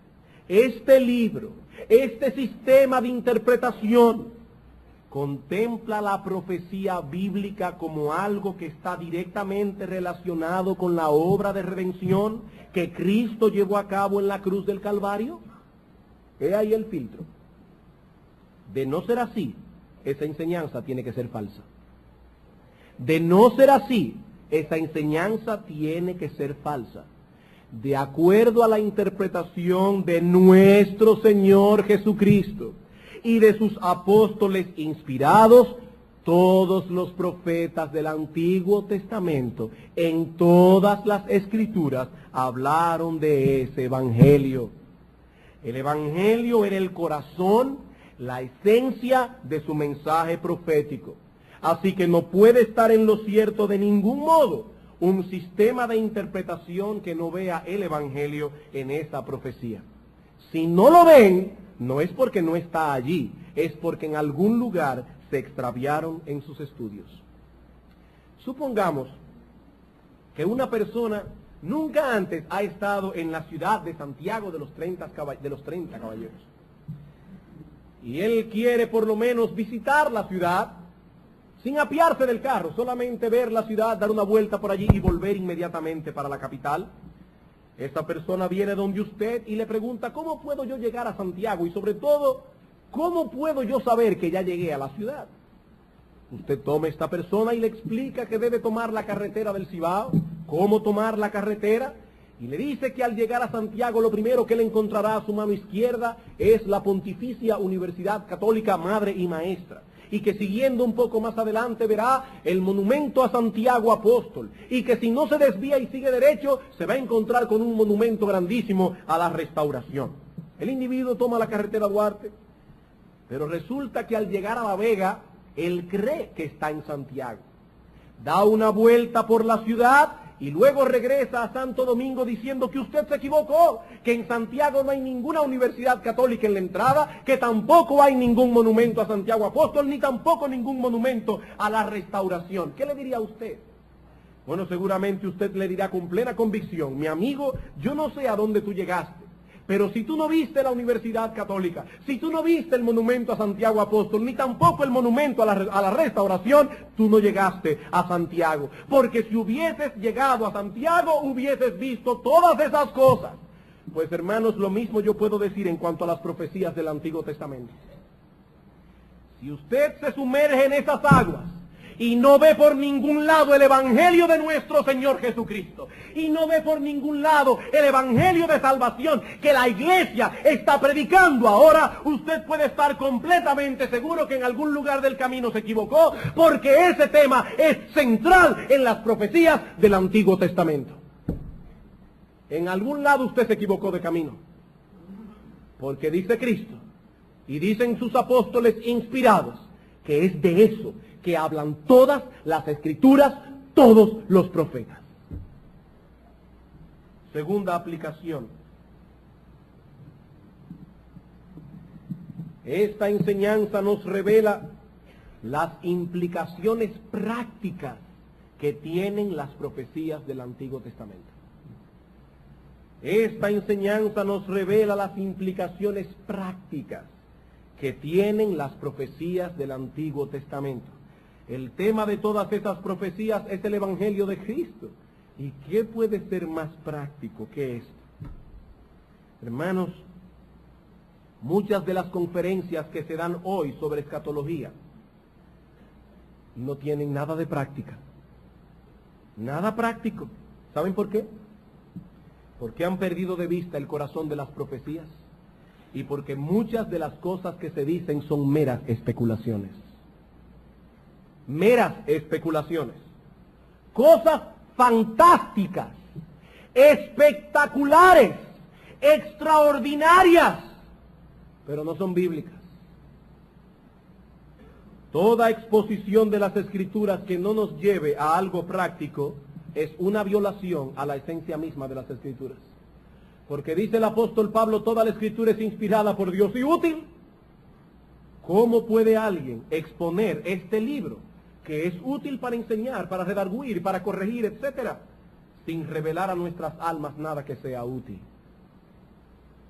este libro, este sistema de interpretación, ¿contempla la profecía bíblica como algo que está directamente relacionado con la obra de redención que Cristo llevó a cabo en la cruz del Calvario? He ahí el filtro. De no ser así, esa enseñanza tiene que ser falsa. De no ser así, esa enseñanza tiene que ser falsa. De acuerdo a la interpretación de nuestro Señor Jesucristo y de sus apóstoles inspirados, todos los profetas del Antiguo Testamento, en todas las Escrituras, hablaron de ese Evangelio. El Evangelio era el corazón, la esencia de su mensaje profético. Así que no puede estar en lo cierto de ningún modo un sistema de interpretación que no vea el Evangelio en esa profecía. Si no lo ven, no es porque no está allí, es porque en algún lugar se extraviaron en sus estudios. Supongamos que una persona nunca antes ha estado en la ciudad de Santiago de los 30 caballeros. Y él quiere por lo menos visitar la ciudad sin apiarse del carro, solamente ver la ciudad, dar una vuelta por allí y volver inmediatamente para la capital. Esa persona viene donde usted y le pregunta, ¿cómo puedo yo llegar a Santiago? Y sobre todo, ¿cómo puedo yo saber que ya llegué a la ciudad? Usted toma a esta persona y le explica que debe tomar la carretera del Cibao, cómo tomar la carretera, y le dice que al llegar a Santiago lo primero que le encontrará a su mano izquierda es la Pontificia Universidad Católica Madre y Maestra, y que siguiendo un poco más adelante verá el monumento a Santiago Apóstol, y que si no se desvía y sigue derecho se va a encontrar con un monumento grandísimo a la Restauración. El individuo toma la carretera Duarte, pero resulta que al llegar a La Vega él cree que está en Santiago, da una vuelta por la ciudad y luego regresa a Santo Domingo diciendo que usted se equivocó, que en Santiago no hay ninguna universidad católica en la entrada, que tampoco hay ningún monumento a Santiago Apóstol, ni tampoco ningún monumento a la Restauración. ¿Qué le diría a usted? Bueno, seguramente usted le dirá con plena convicción, mi amigo, yo no sé a dónde tú llegaste, pero si tú no viste la Universidad Católica, si tú no viste el monumento a Santiago Apóstol, ni tampoco el monumento a la Restauración, tú no llegaste a Santiago. Porque si hubieses llegado a Santiago, hubieses visto todas esas cosas. Pues hermanos, lo mismo yo puedo decir en cuanto a las profecías del Antiguo Testamento. Si usted se sumerge en esas aguas, y no ve por ningún lado el Evangelio de nuestro Señor Jesucristo, y no ve por ningún lado el Evangelio de salvación que la iglesia está predicando ahora, usted puede estar completamente seguro que en algún lugar del camino se equivocó, porque ese tema es central en las profecías del Antiguo Testamento. En algún lado usted se equivocó de camino, porque dice Cristo, y dicen sus apóstoles inspirados, que es de eso que hablan todas las escrituras, todos los profetas. Segunda aplicación. Esta enseñanza nos revela las implicaciones prácticas que tienen las profecías del Antiguo Testamento. Esta enseñanza nos revela las implicaciones prácticas que tienen las profecías del Antiguo Testamento. El tema de todas esas profecías es el Evangelio de Cristo. ¿Y qué puede ser más práctico que esto? Hermanos, muchas de las conferencias que se dan hoy sobre escatología no tienen nada de práctica. Nada práctico. ¿Saben por qué? Porque han perdido de vista el corazón de las profecías y porque muchas de las cosas que se dicen son meras especulaciones. Meras especulaciones. Cosas fantásticas, espectaculares, extraordinarias, pero no son bíblicas. Toda exposición de las Escrituras que no nos lleve a algo práctico es una violación a la esencia misma de las Escrituras. Porque dice el apóstol Pablo, toda la Escritura es inspirada por Dios y útil. ¿Cómo puede alguien exponer este libro, que es útil para enseñar, para redarguir, para corregir, etcétera, sin revelar a nuestras almas nada que sea útil?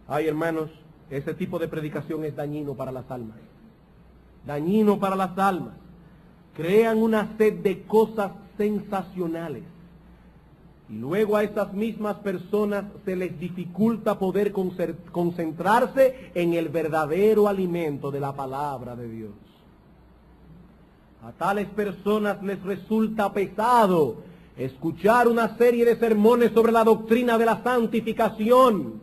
Ay, hermanos, ese tipo de predicación es dañino para las almas. Dañino para las almas. Crean una sed de cosas sensacionales. Y luego a esas mismas personas se les dificulta poder concentrarse en el verdadero alimento de la palabra de Dios. A tales personas les resulta pesado escuchar una serie de sermones sobre la doctrina de la santificación,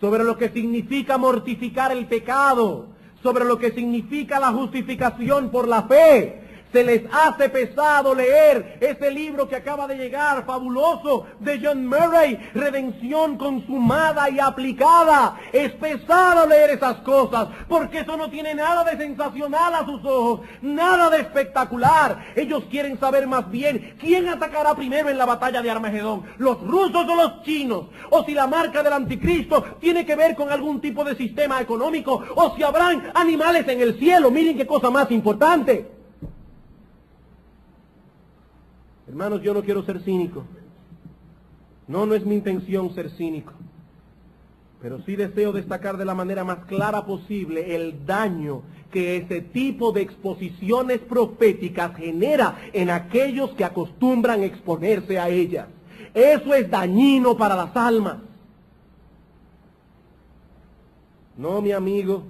sobre lo que significa mortificar el pecado, sobre lo que significa la justificación por la fe, Se les hace pesado leer ese libro que acaba de llegar, fabuloso, de John Murray, Redención consumada y aplicada. Es pesado leer esas cosas, porque eso no tiene nada de sensacional a sus ojos, nada de espectacular. Ellos quieren saber más bien quién atacará primero en la batalla de Armagedón, los rusos o los chinos, o si la marca del anticristo tiene que ver con algún tipo de sistema económico, o si habrán animales en el cielo. Miren qué cosa más importante. Hermanos, yo no quiero ser cínico. No es mi intención ser cínico. Pero sí deseo destacar de la manera más clara posible el daño que ese tipo de exposiciones proféticas genera en aquellos que acostumbran exponerse a ellas. Eso es dañino para las almas. No, mi amigo,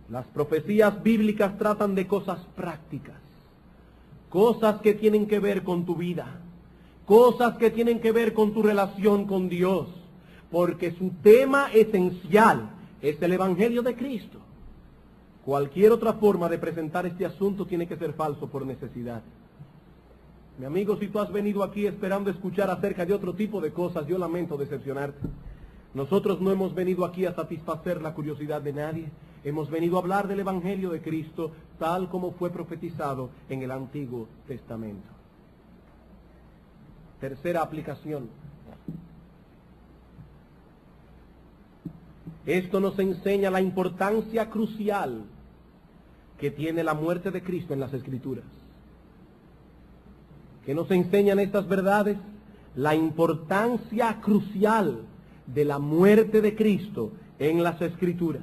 las profecías bíblicas tratan de cosas prácticas. Cosas que tienen que ver con tu vida, cosas que tienen que ver con tu relación con Dios, porque su tema esencial es el Evangelio de Cristo. Cualquier otra forma de presentar este asunto tiene que ser falso por necesidad. Mi amigo, si tú has venido aquí esperando escuchar acerca de otro tipo de cosas, yo lamento decepcionarte. Nosotros no hemos venido aquí a satisfacer la curiosidad de nadie. Hemos venido a hablar del Evangelio de Cristo tal como fue profetizado en el Antiguo Testamento. Tercera aplicación. Esto nos enseña la importancia crucial que tiene la muerte de Cristo en las Escrituras. ¿Qué nos enseñan estas verdades? La importancia crucial de la muerte de Cristo en las Escrituras.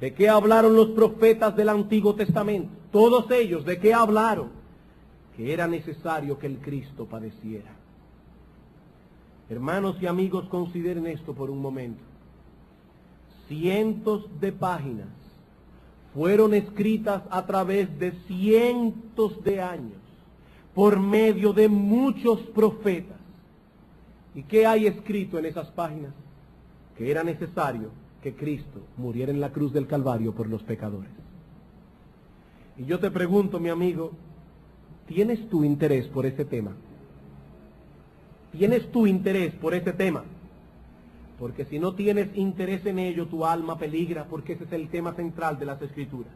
¿De qué hablaron los profetas del Antiguo Testamento? Todos ellos, ¿de qué hablaron? Que era necesario que el Cristo padeciera. Hermanos y amigos, consideren esto por un momento. Cientos de páginas fueron escritas a través de cientos de años por medio de muchos profetas. ¿Y qué hay escrito en esas páginas? Que era necesario que Cristo muriera en la cruz del Calvario por los pecadores. Y yo te pregunto, mi amigo, ¿tienes tu interés por ese tema? ¿Tienes tu interés por ese tema? Porque si no tienes interés en ello, tu alma peligra, porque ese es el tema central de las Escrituras.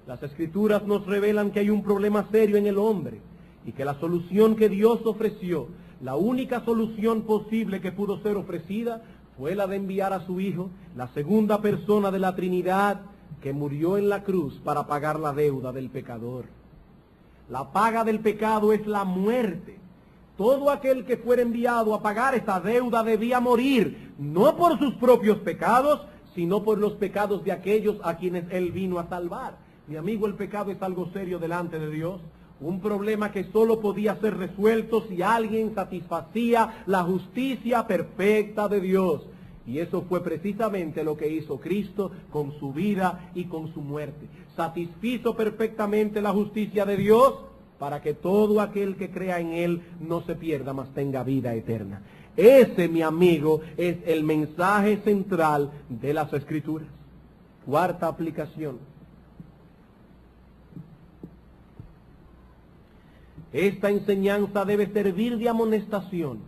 Las Escrituras nos revelan que hay un problema serio en el hombre y que la solución que Dios ofreció, la única solución posible que pudo ser ofrecida, fue la de enviar a su Hijo, la segunda persona de la Trinidad, que murió en la cruz para pagar la deuda del pecador. La paga del pecado es la muerte. Todo aquel que fuera enviado a pagar esa deuda debía morir, no por sus propios pecados, sino por los pecados de aquellos a quienes Él vino a salvar. Mi amigo, el pecado es algo serio delante de Dios. Un problema que solo podía ser resuelto si alguien satisfacía la justicia perfecta de Dios. Y eso fue precisamente lo que hizo Cristo con su vida y con su muerte. Satisfizo perfectamente la justicia de Dios para que todo aquel que crea en Él no se pierda, mas tenga vida eterna. Ese, mi amigo, es el mensaje central de las Escrituras. Cuarta aplicación. Esta enseñanza debe servir de amonestación.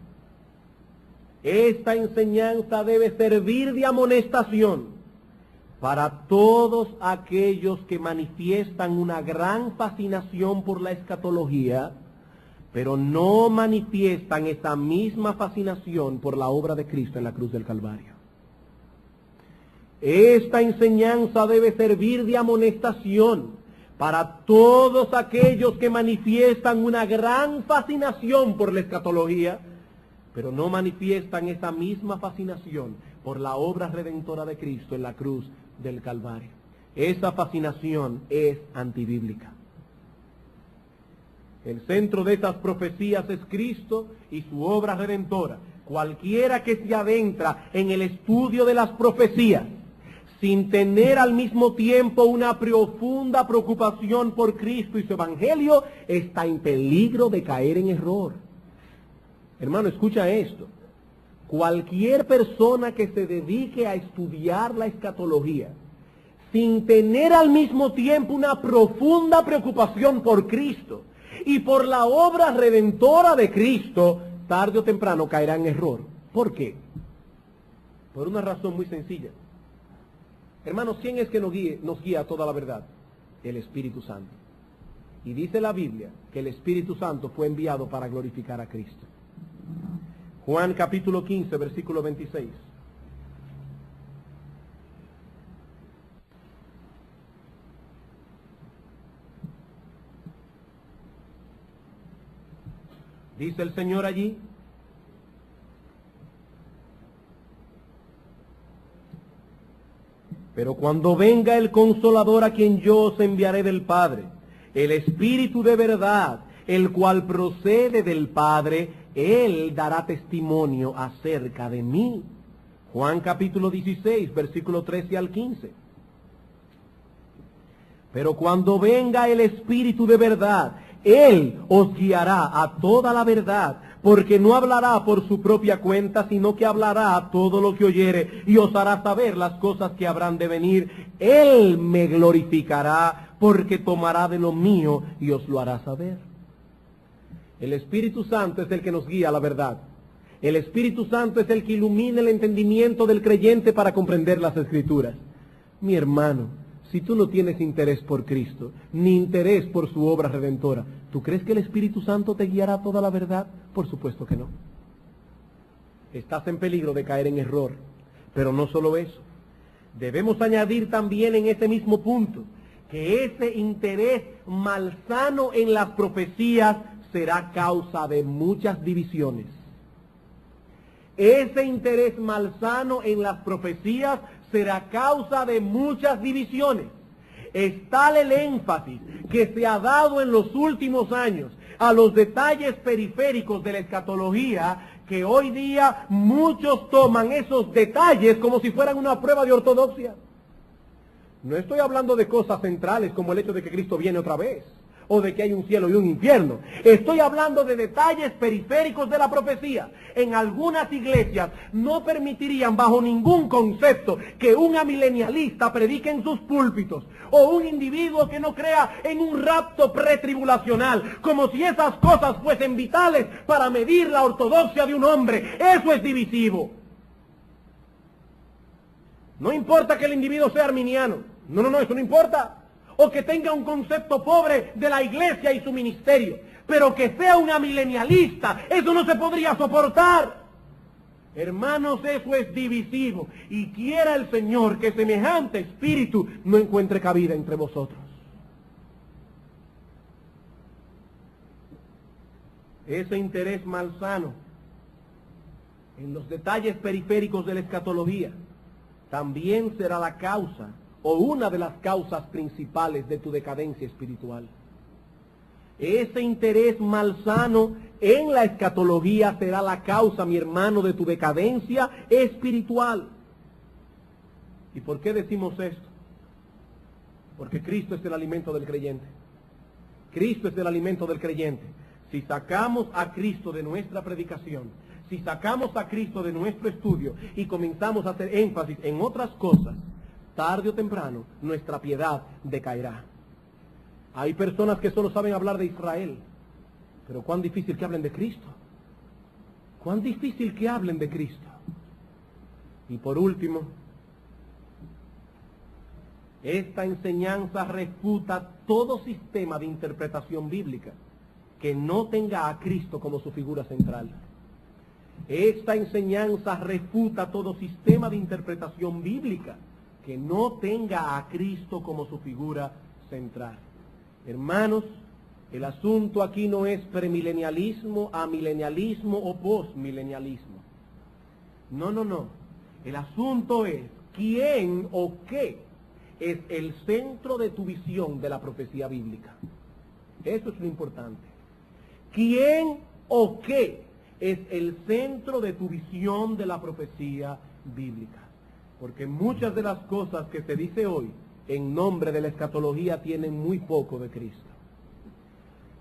Esta enseñanza debe servir de amonestación para todos aquellos que manifiestan una gran fascinación por la escatología, pero no manifiestan esa misma fascinación por la obra de Cristo en la cruz del Calvario. Esta enseñanza debe servir de amonestación para todos aquellos que manifiestan una gran fascinación por la escatología, pero no manifiestan esa misma fascinación por la obra redentora de Cristo en la cruz del Calvario. Esa fascinación es antibíblica. El centro de estas profecías es Cristo y su obra redentora. Cualquiera que se adentra en el estudio de las profecías sin tener al mismo tiempo una profunda preocupación por Cristo y su Evangelio, está en peligro de caer en error. Hermano, escucha esto. Cualquier persona que se dedique a estudiar la escatología sin tener al mismo tiempo una profunda preocupación por Cristo y por la obra redentora de Cristo, tarde o temprano caerá en error. ¿Por qué? Por una razón muy sencilla. Hermanos, ¿quién es que nos guía a toda la verdad? El Espíritu Santo. Y dice la Biblia que el Espíritu Santo fue enviado para glorificar a Cristo. Juan capítulo 15, versículo 26. Dice el Señor allí: pero cuando venga el Consolador, a quien yo os enviaré del Padre, el Espíritu de verdad, el cual procede del Padre, Él dará testimonio acerca de mí. Juan capítulo 16, versículo 13 al 15. Pero cuando venga el Espíritu de verdad, Él os guiará a toda la verdad, porque no hablará por su propia cuenta, sino que hablará todo lo que oyere, y os hará saber las cosas que habrán de venir. Él me glorificará, porque tomará de lo mío y os lo hará saber. El Espíritu Santo es el que nos guía a la verdad. El Espíritu Santo es el que ilumina el entendimiento del creyente para comprender las Escrituras. Mi hermano, si tú no tienes interés por Cristo, ni interés por su obra redentora, ¿tú crees que el Espíritu Santo te guiará a toda la verdad? Por supuesto que no. Estás en peligro de caer en error. Pero no solo eso. Debemos añadir también en ese mismo punto que ese interés malsano en las profecías será causa de muchas divisiones. Ese interés malsano en las profecías será causa de muchas divisiones. Es tal el énfasis que se ha dado en los últimos años a los detalles periféricos de la escatología, que hoy día muchos toman esos detalles como si fueran una prueba de ortodoxia. No estoy hablando de cosas centrales como el hecho de que Cristo viene otra vez, o de que hay un cielo y un infierno. Estoy hablando de detalles periféricos de la profecía. En algunas iglesias no permitirían bajo ningún concepto que un amilenialista predique en sus púlpitos, o un individuo que no crea en un rapto pretribulacional, como si esas cosas fuesen vitales para medir la ortodoxia de un hombre. Eso es divisivo. No importa que el individuo sea arminiano. No, eso no importa. O que tenga un concepto pobre de la iglesia y su ministerio, pero que sea un amilenialista, eso no se podría soportar. Hermanos, eso es divisivo, y quiera el Señor que semejante espíritu no encuentre cabida entre vosotros. Ese interés malsano en los detalles periféricos de la escatología también será la causa, o una de las causas principales de tu decadencia espiritual. Ese interés malsano en la escatología será la causa, mi hermano, de tu decadencia espiritual. ¿Y por qué decimos esto? Porque Cristo es el alimento del creyente. Cristo es el alimento del creyente. Si sacamos a Cristo de nuestra predicación, si sacamos a Cristo de nuestro estudio y comenzamos a hacer énfasis en otras cosas, tarde o temprano nuestra piedad decaerá. Hay personas que solo saben hablar de Israel, pero cuán difícil que hablen de Cristo. Cuán difícil que hablen de Cristo. Y por último, esta enseñanza refuta todo sistema de interpretación bíblica que no tenga a Cristo como su figura central. Esta enseñanza refuta todo sistema de interpretación bíblica que no tenga a Cristo como su figura central. Hermanos, el asunto aquí no es premilenialismo, amilenialismo o postmilenialismo. No. El asunto es quién o qué es el centro de tu visión de la profecía bíblica. Eso es lo importante. ¿Quién o qué es el centro de tu visión de la profecía bíblica? Porque muchas de las cosas que se dice hoy en nombre de la escatología tienen muy poco de Cristo.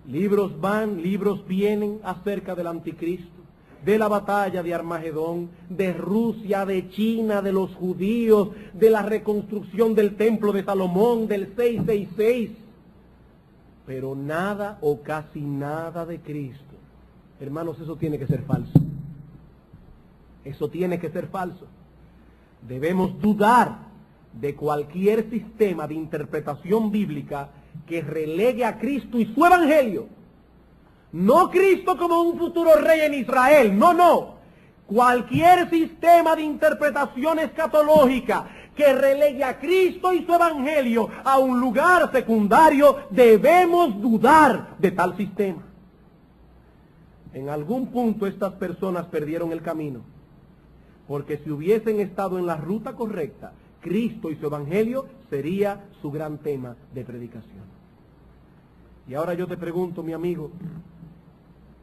Libros van, libros vienen acerca del anticristo. de la batalla de Armagedón, de Rusia, de China, de los judíos, de la reconstrucción del templo de Salomón, del 666. Pero nada o casi nada de Cristo. Hermanos, eso tiene que ser falso. Eso tiene que ser falso. Debemos dudar de cualquier sistema de interpretación bíblica que relegue a Cristo y su evangelio. No Cristo como un futuro rey en Israel, no. Cualquier sistema de interpretación escatológica que relegue a Cristo y su evangelio a un lugar secundario, debemos dudar de tal sistema. En algún punto estas personas perdieron el camino, porque si hubiesen estado en la ruta correcta, Cristo y su evangelio sería su gran tema de predicación. Y ahora yo te pregunto, mi amigo,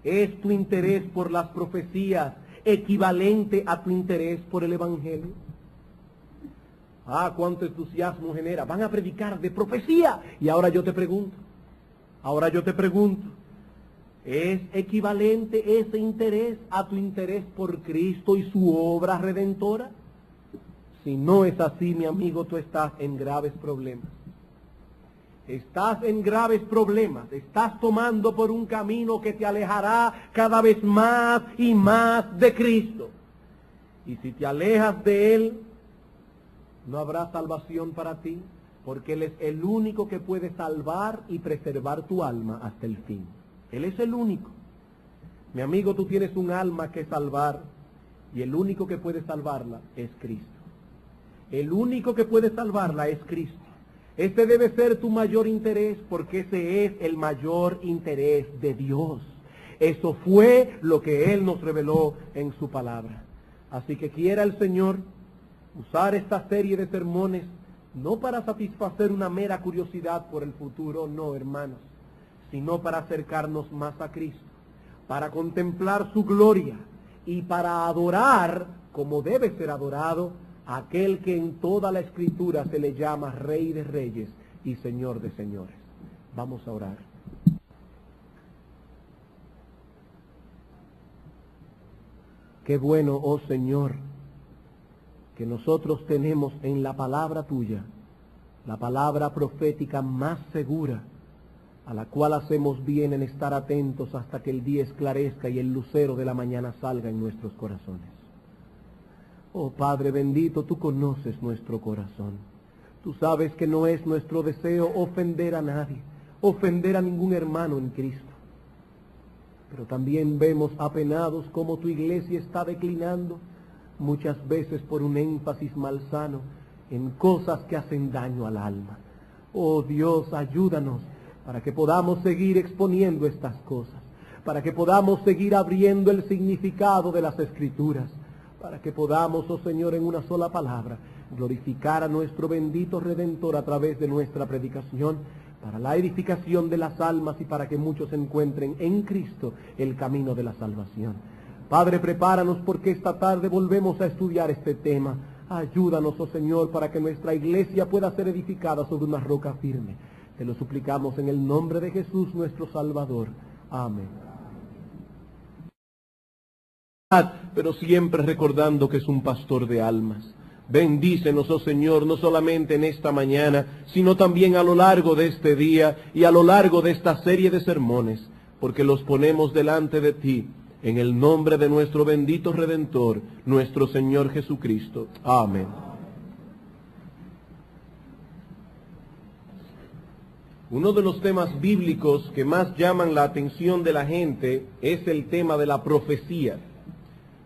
¿es tu interés por las profecías equivalente a tu interés por el evangelio? Cuánto entusiasmo genera. Van a predicar de profecía. Y ahora yo te pregunto, ¿es equivalente ese interés a tu interés por Cristo y su obra redentora? Si no es así, mi amigo, tú estás en graves problemas. Estás en graves problemas. Estás tomando por un camino que te alejará cada vez más y más de Cristo. Y si te alejas de Él, no habrá salvación para ti, porque Él es el único que puede salvar y preservar tu alma hasta el fin. Él es el único. Mi amigo, tú tienes un alma que salvar, y el único que puede salvarla es Cristo. El único que puede salvarla es Cristo. Este debe ser tu mayor interés, porque ese es el mayor interés de Dios. Eso fue lo que Él nos reveló en su palabra. Así que quiera el Señor usar esta serie de sermones no para satisfacer una mera curiosidad por el futuro, no, hermanos, sino para acercarnos más a Cristo, para contemplar su gloria y para adorar, como debe ser adorado, a aquel que en toda la Escritura se le llama Rey de Reyes y Señor de Señores. Vamos a orar. Qué bueno, oh Señor, que nosotros tenemos en la palabra tuya, la palabra profética más segura, a la cual hacemos bien en estar atentos hasta que el día esclarezca y el lucero de la mañana salga en nuestros corazones. Oh Padre bendito, tú conoces nuestro corazón. Tú sabes que no es nuestro deseo ofender a nadie, ofender a ningún hermano en Cristo. Pero también vemos apenados cómo tu iglesia está declinando, muchas veces por un énfasis malsano en cosas que hacen daño al alma. Oh Dios, ayúdanos para que podamos seguir exponiendo estas cosas, para que podamos seguir abriendo el significado de las Escrituras, para que podamos, oh Señor, en una sola palabra, glorificar a nuestro bendito Redentor a través de nuestra predicación, para la edificación de las almas y para que muchos encuentren en Cristo el camino de la salvación. Padre, prepáranos porque esta tarde volvemos a estudiar este tema. Ayúdanos, oh Señor, para que nuestra iglesia pueda ser edificada sobre una roca firme. Te lo suplicamos en el nombre de Jesús, nuestro Salvador. Amén. Pero siempre recordando que es un pastor de almas. Bendícenos, oh Señor, no solamente en esta mañana, sino también a lo largo de este día y a lo largo de esta serie de sermones, porque los ponemos delante de ti, en el nombre de nuestro bendito Redentor, nuestro Señor Jesucristo. Amén. Uno de los temas bíblicos que más llaman la atención de la gente es el tema de la profecía.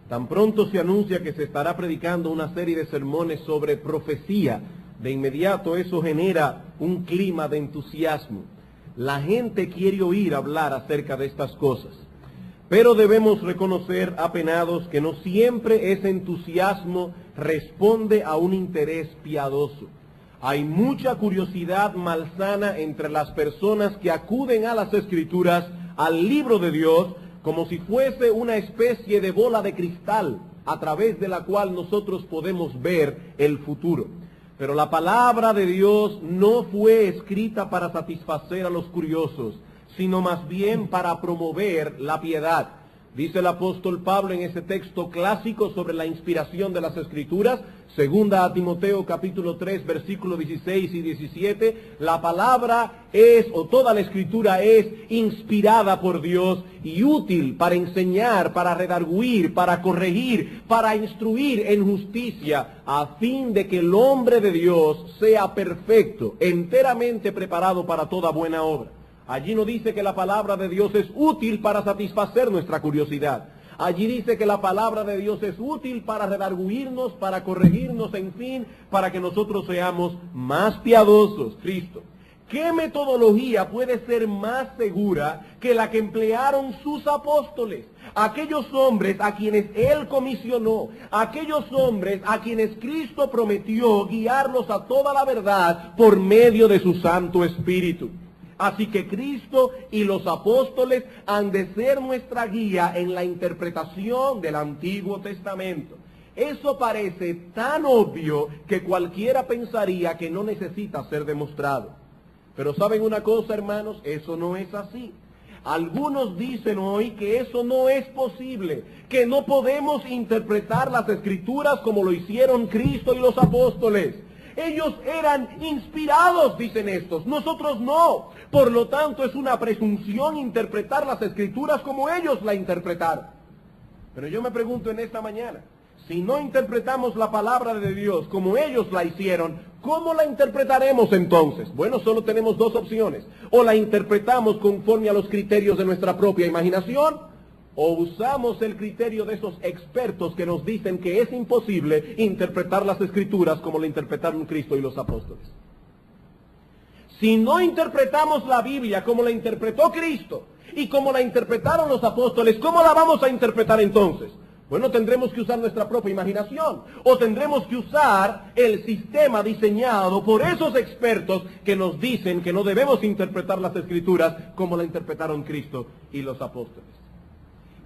Tan pronto se anuncia que se estará predicando una serie de sermones sobre profecía, de inmediato eso genera un clima de entusiasmo. La gente quiere oír hablar acerca de estas cosas. Pero debemos reconocer, apenados, que no siempre ese entusiasmo responde a un interés piadoso. Hay mucha curiosidad malsana entre las personas que acuden a las Escrituras, al libro de Dios, como si fuese una especie de bola de cristal a través de la cual nosotros podemos ver el futuro. Pero la palabra de Dios no fue escrita para satisfacer a los curiosos, sino más bien para promover la piedad. Dice el apóstol Pablo en ese texto clásico sobre la inspiración de las Escrituras, segunda a Timoteo capítulo 3, versículos 16 y 17, la palabra es, o toda la Escritura es, inspirada por Dios y útil para enseñar, para redarguir, para corregir, para instruir en justicia, a fin de que el hombre de Dios sea perfecto, enteramente preparado para toda buena obra. Allí no dice que la palabra de Dios es útil para satisfacer nuestra curiosidad. Allí dice que la palabra de Dios es útil para redarguirnos, para corregirnos, en fin, para que nosotros seamos más piadosos. Cristo. ¿Qué metodología puede ser más segura que la que emplearon sus apóstoles? Aquellos hombres a quienes Él comisionó, aquellos hombres a quienes Cristo prometió guiarlos a toda la verdad por medio de su Santo Espíritu. Así que Cristo y los apóstoles han de ser nuestra guía en la interpretación del Antiguo Testamento. Eso parece tan obvio que cualquiera pensaría que no necesita ser demostrado. Pero ¿saben una cosa, hermanos? Eso no es así. Algunos dicen hoy que eso no es posible, que no podemos interpretar las Escrituras como lo hicieron Cristo y los apóstoles. Ellos eran inspirados, dicen estos, nosotros no. Por lo tanto, es una presunción interpretar las Escrituras como ellos la interpretaron. Pero yo me pregunto en esta mañana, si no interpretamos la palabra de Dios como ellos la hicieron, ¿cómo la interpretaremos entonces? Bueno, solo tenemos dos opciones. O la interpretamos conforme a los criterios de nuestra propia imaginación, o usamos el criterio de esos expertos que nos dicen que es imposible interpretar las Escrituras como la interpretaron Cristo y los apóstoles. Si no interpretamos la Biblia como la interpretó Cristo y como la interpretaron los apóstoles, ¿cómo la vamos a interpretar entonces? Bueno, tendremos que usar nuestra propia imaginación, o tendremos que usar el sistema diseñado por esos expertos que nos dicen que no debemos interpretar las Escrituras como la interpretaron Cristo y los apóstoles.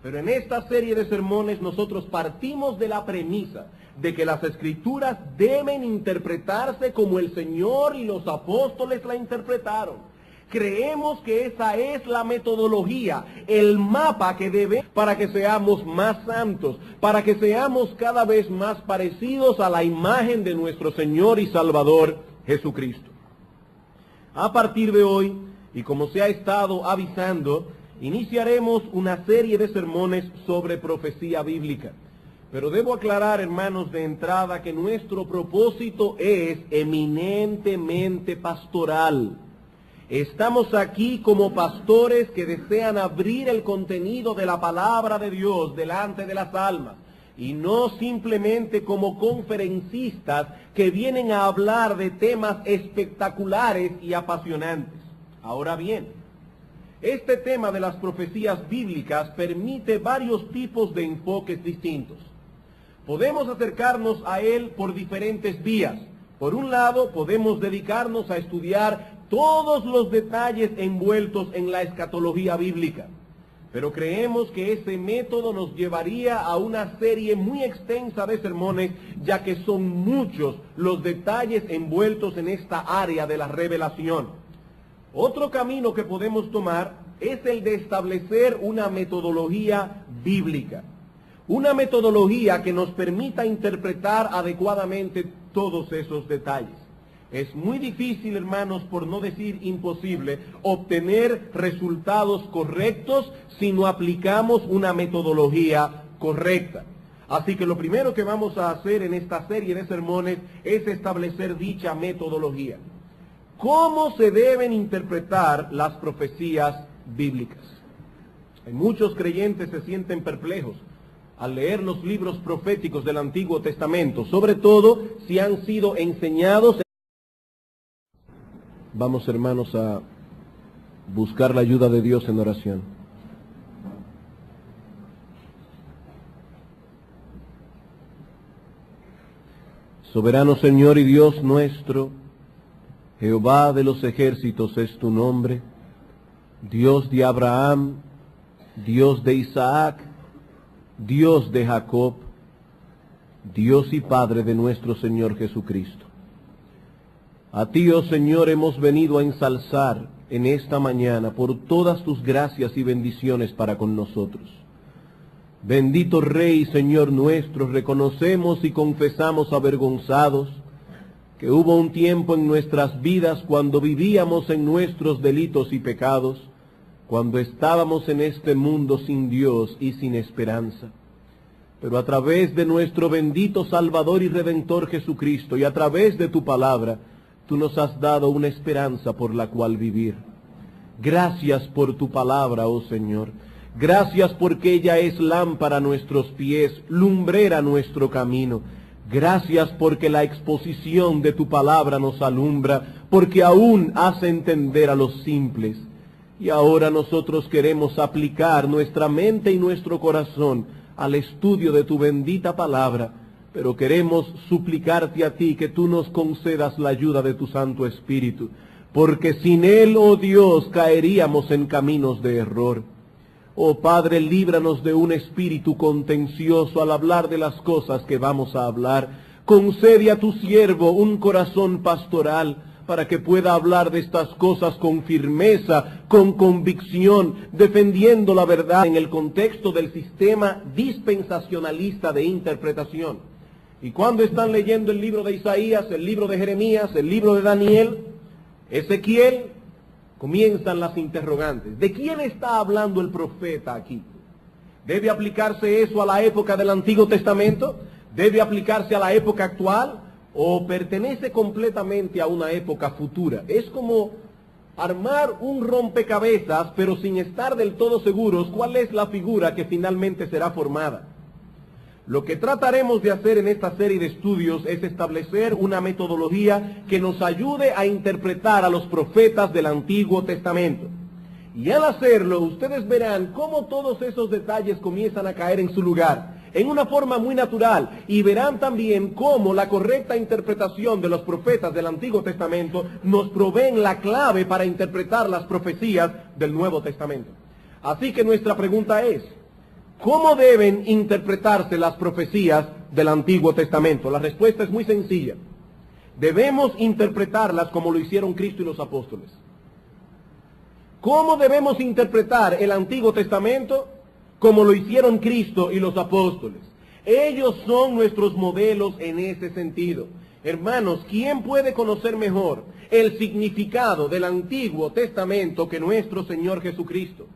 Pero en esta serie de sermones nosotros partimos de la premisa de que las Escrituras deben interpretarse como el Señor y los apóstoles la interpretaron. Creemos que esa es la metodología, el mapa que debe para que seamos más santos, para que seamos cada vez más parecidos a la imagen de nuestro Señor y Salvador Jesucristo. A partir de hoy, y como se ha estado avisando, iniciaremos una serie de sermones sobre profecía bíblica. Pero debo aclarar, hermanos, de entrada que nuestro propósito es eminentemente pastoral. Estamos aquí como pastores que desean abrir el contenido de la palabra de Dios delante de las almas, y no simplemente como conferencistas que vienen a hablar de temas espectaculares y apasionantes. Ahora bien, este tema de las profecías bíblicas permite varios tipos de enfoques distintos. Podemos acercarnos a él por diferentes vías. Por un lado, podemos dedicarnos a estudiar todos los detalles envueltos en la escatología bíblica. Pero creemos que ese método nos llevaría a una serie muy extensa de sermones, ya que son muchos los detalles envueltos en esta área de la revelación. Otro camino que podemos tomar es el de establecer una metodología bíblica. Una metodología que nos permita interpretar adecuadamente todos esos detalles. Es muy difícil, hermanos, por no decir imposible, obtener resultados correctos si no aplicamos una metodología correcta. Así que lo primero que vamos a hacer en esta serie de sermones es establecer dicha metodología. ¿Cómo se deben interpretar las profecías bíblicas? Muchos creyentes se sienten perplejos al leer los libros proféticos del Antiguo Testamento, sobre todo si han sido enseñados. Vamos, hermanos, a buscar la ayuda de Dios en oración. Soberano Señor y Dios nuestro, Jehová de los ejércitos es tu nombre, Dios de Abraham, Dios de Isaac, Dios de Jacob, Dios y Padre de nuestro Señor Jesucristo. A ti, oh Señor, hemos venido a ensalzar en esta mañana por todas tus gracias y bendiciones para con nosotros. Bendito Rey, Señor nuestro, reconocemos y confesamos avergonzados que hubo un tiempo en nuestras vidas cuando vivíamos en nuestros delitos y pecados, cuando estábamos en este mundo sin Dios y sin esperanza. Pero a través de nuestro bendito Salvador y Redentor Jesucristo y a través de tu palabra, tú nos has dado una esperanza por la cual vivir. Gracias por tu palabra, oh Señor. Gracias porque ella es lámpara a nuestros pies, lumbrera a nuestro camino. Gracias porque la exposición de tu palabra nos alumbra, porque aún hace entender a los simples. Y ahora nosotros queremos aplicar nuestra mente y nuestro corazón al estudio de tu bendita palabra, pero queremos suplicarte a ti que tú nos concedas la ayuda de tu Santo Espíritu, porque sin él, oh Dios, caeríamos en caminos de error. Oh Padre, líbranos de un espíritu contencioso al hablar de las cosas que vamos a hablar. Concede a tu siervo un corazón pastoral para que pueda hablar de estas cosas con firmeza, con convicción, defendiendo la verdad en el contexto del sistema dispensacionalista de interpretación. Y cuando están leyendo el libro de Isaías, el libro de Jeremías, el libro de Daniel, Ezequiel, comienzan las interrogantes. ¿De quién está hablando el profeta aquí? ¿Debe aplicarse eso a la época del Antiguo Testamento? ¿Debe aplicarse a la época actual? ¿O pertenece completamente a una época futura? Es como armar un rompecabezas, pero sin estar del todo seguros cuál es la figura que finalmente será formada. Lo que trataremos de hacer en esta serie de estudios es establecer una metodología que nos ayude a interpretar a los profetas del Antiguo Testamento. Y al hacerlo, ustedes verán cómo todos esos detalles comienzan a caer en su lugar, en una forma muy natural, y verán también cómo la correcta interpretación de los profetas del Antiguo Testamento nos proveen la clave para interpretar las profecías del Nuevo Testamento. Así que nuestra pregunta es, ¿cómo deben interpretarse las profecías del Antiguo Testamento? La respuesta es muy sencilla. Debemos interpretarlas como lo hicieron Cristo y los apóstoles. ¿Cómo debemos interpretar el Antiguo Testamento? Como lo hicieron Cristo y los apóstoles. Ellos son nuestros modelos en ese sentido. Hermanos, ¿quién puede conocer mejor el significado del Antiguo Testamento que nuestro Señor Jesucristo?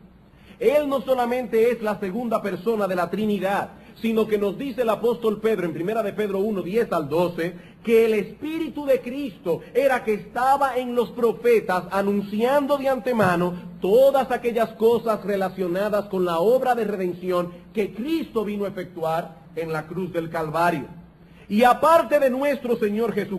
Él no solamente es la segunda persona de la Trinidad, sino que nos dice el apóstol Pedro en 1 de Pedro 1, 10 al 12, que el Espíritu de Cristo era que estaba en los profetas anunciando de antemano todas aquellas cosas relacionadas con la obra de redención que Cristo vino a efectuar en la cruz del Calvario. Y aparte de nuestro Señor Jesucristo,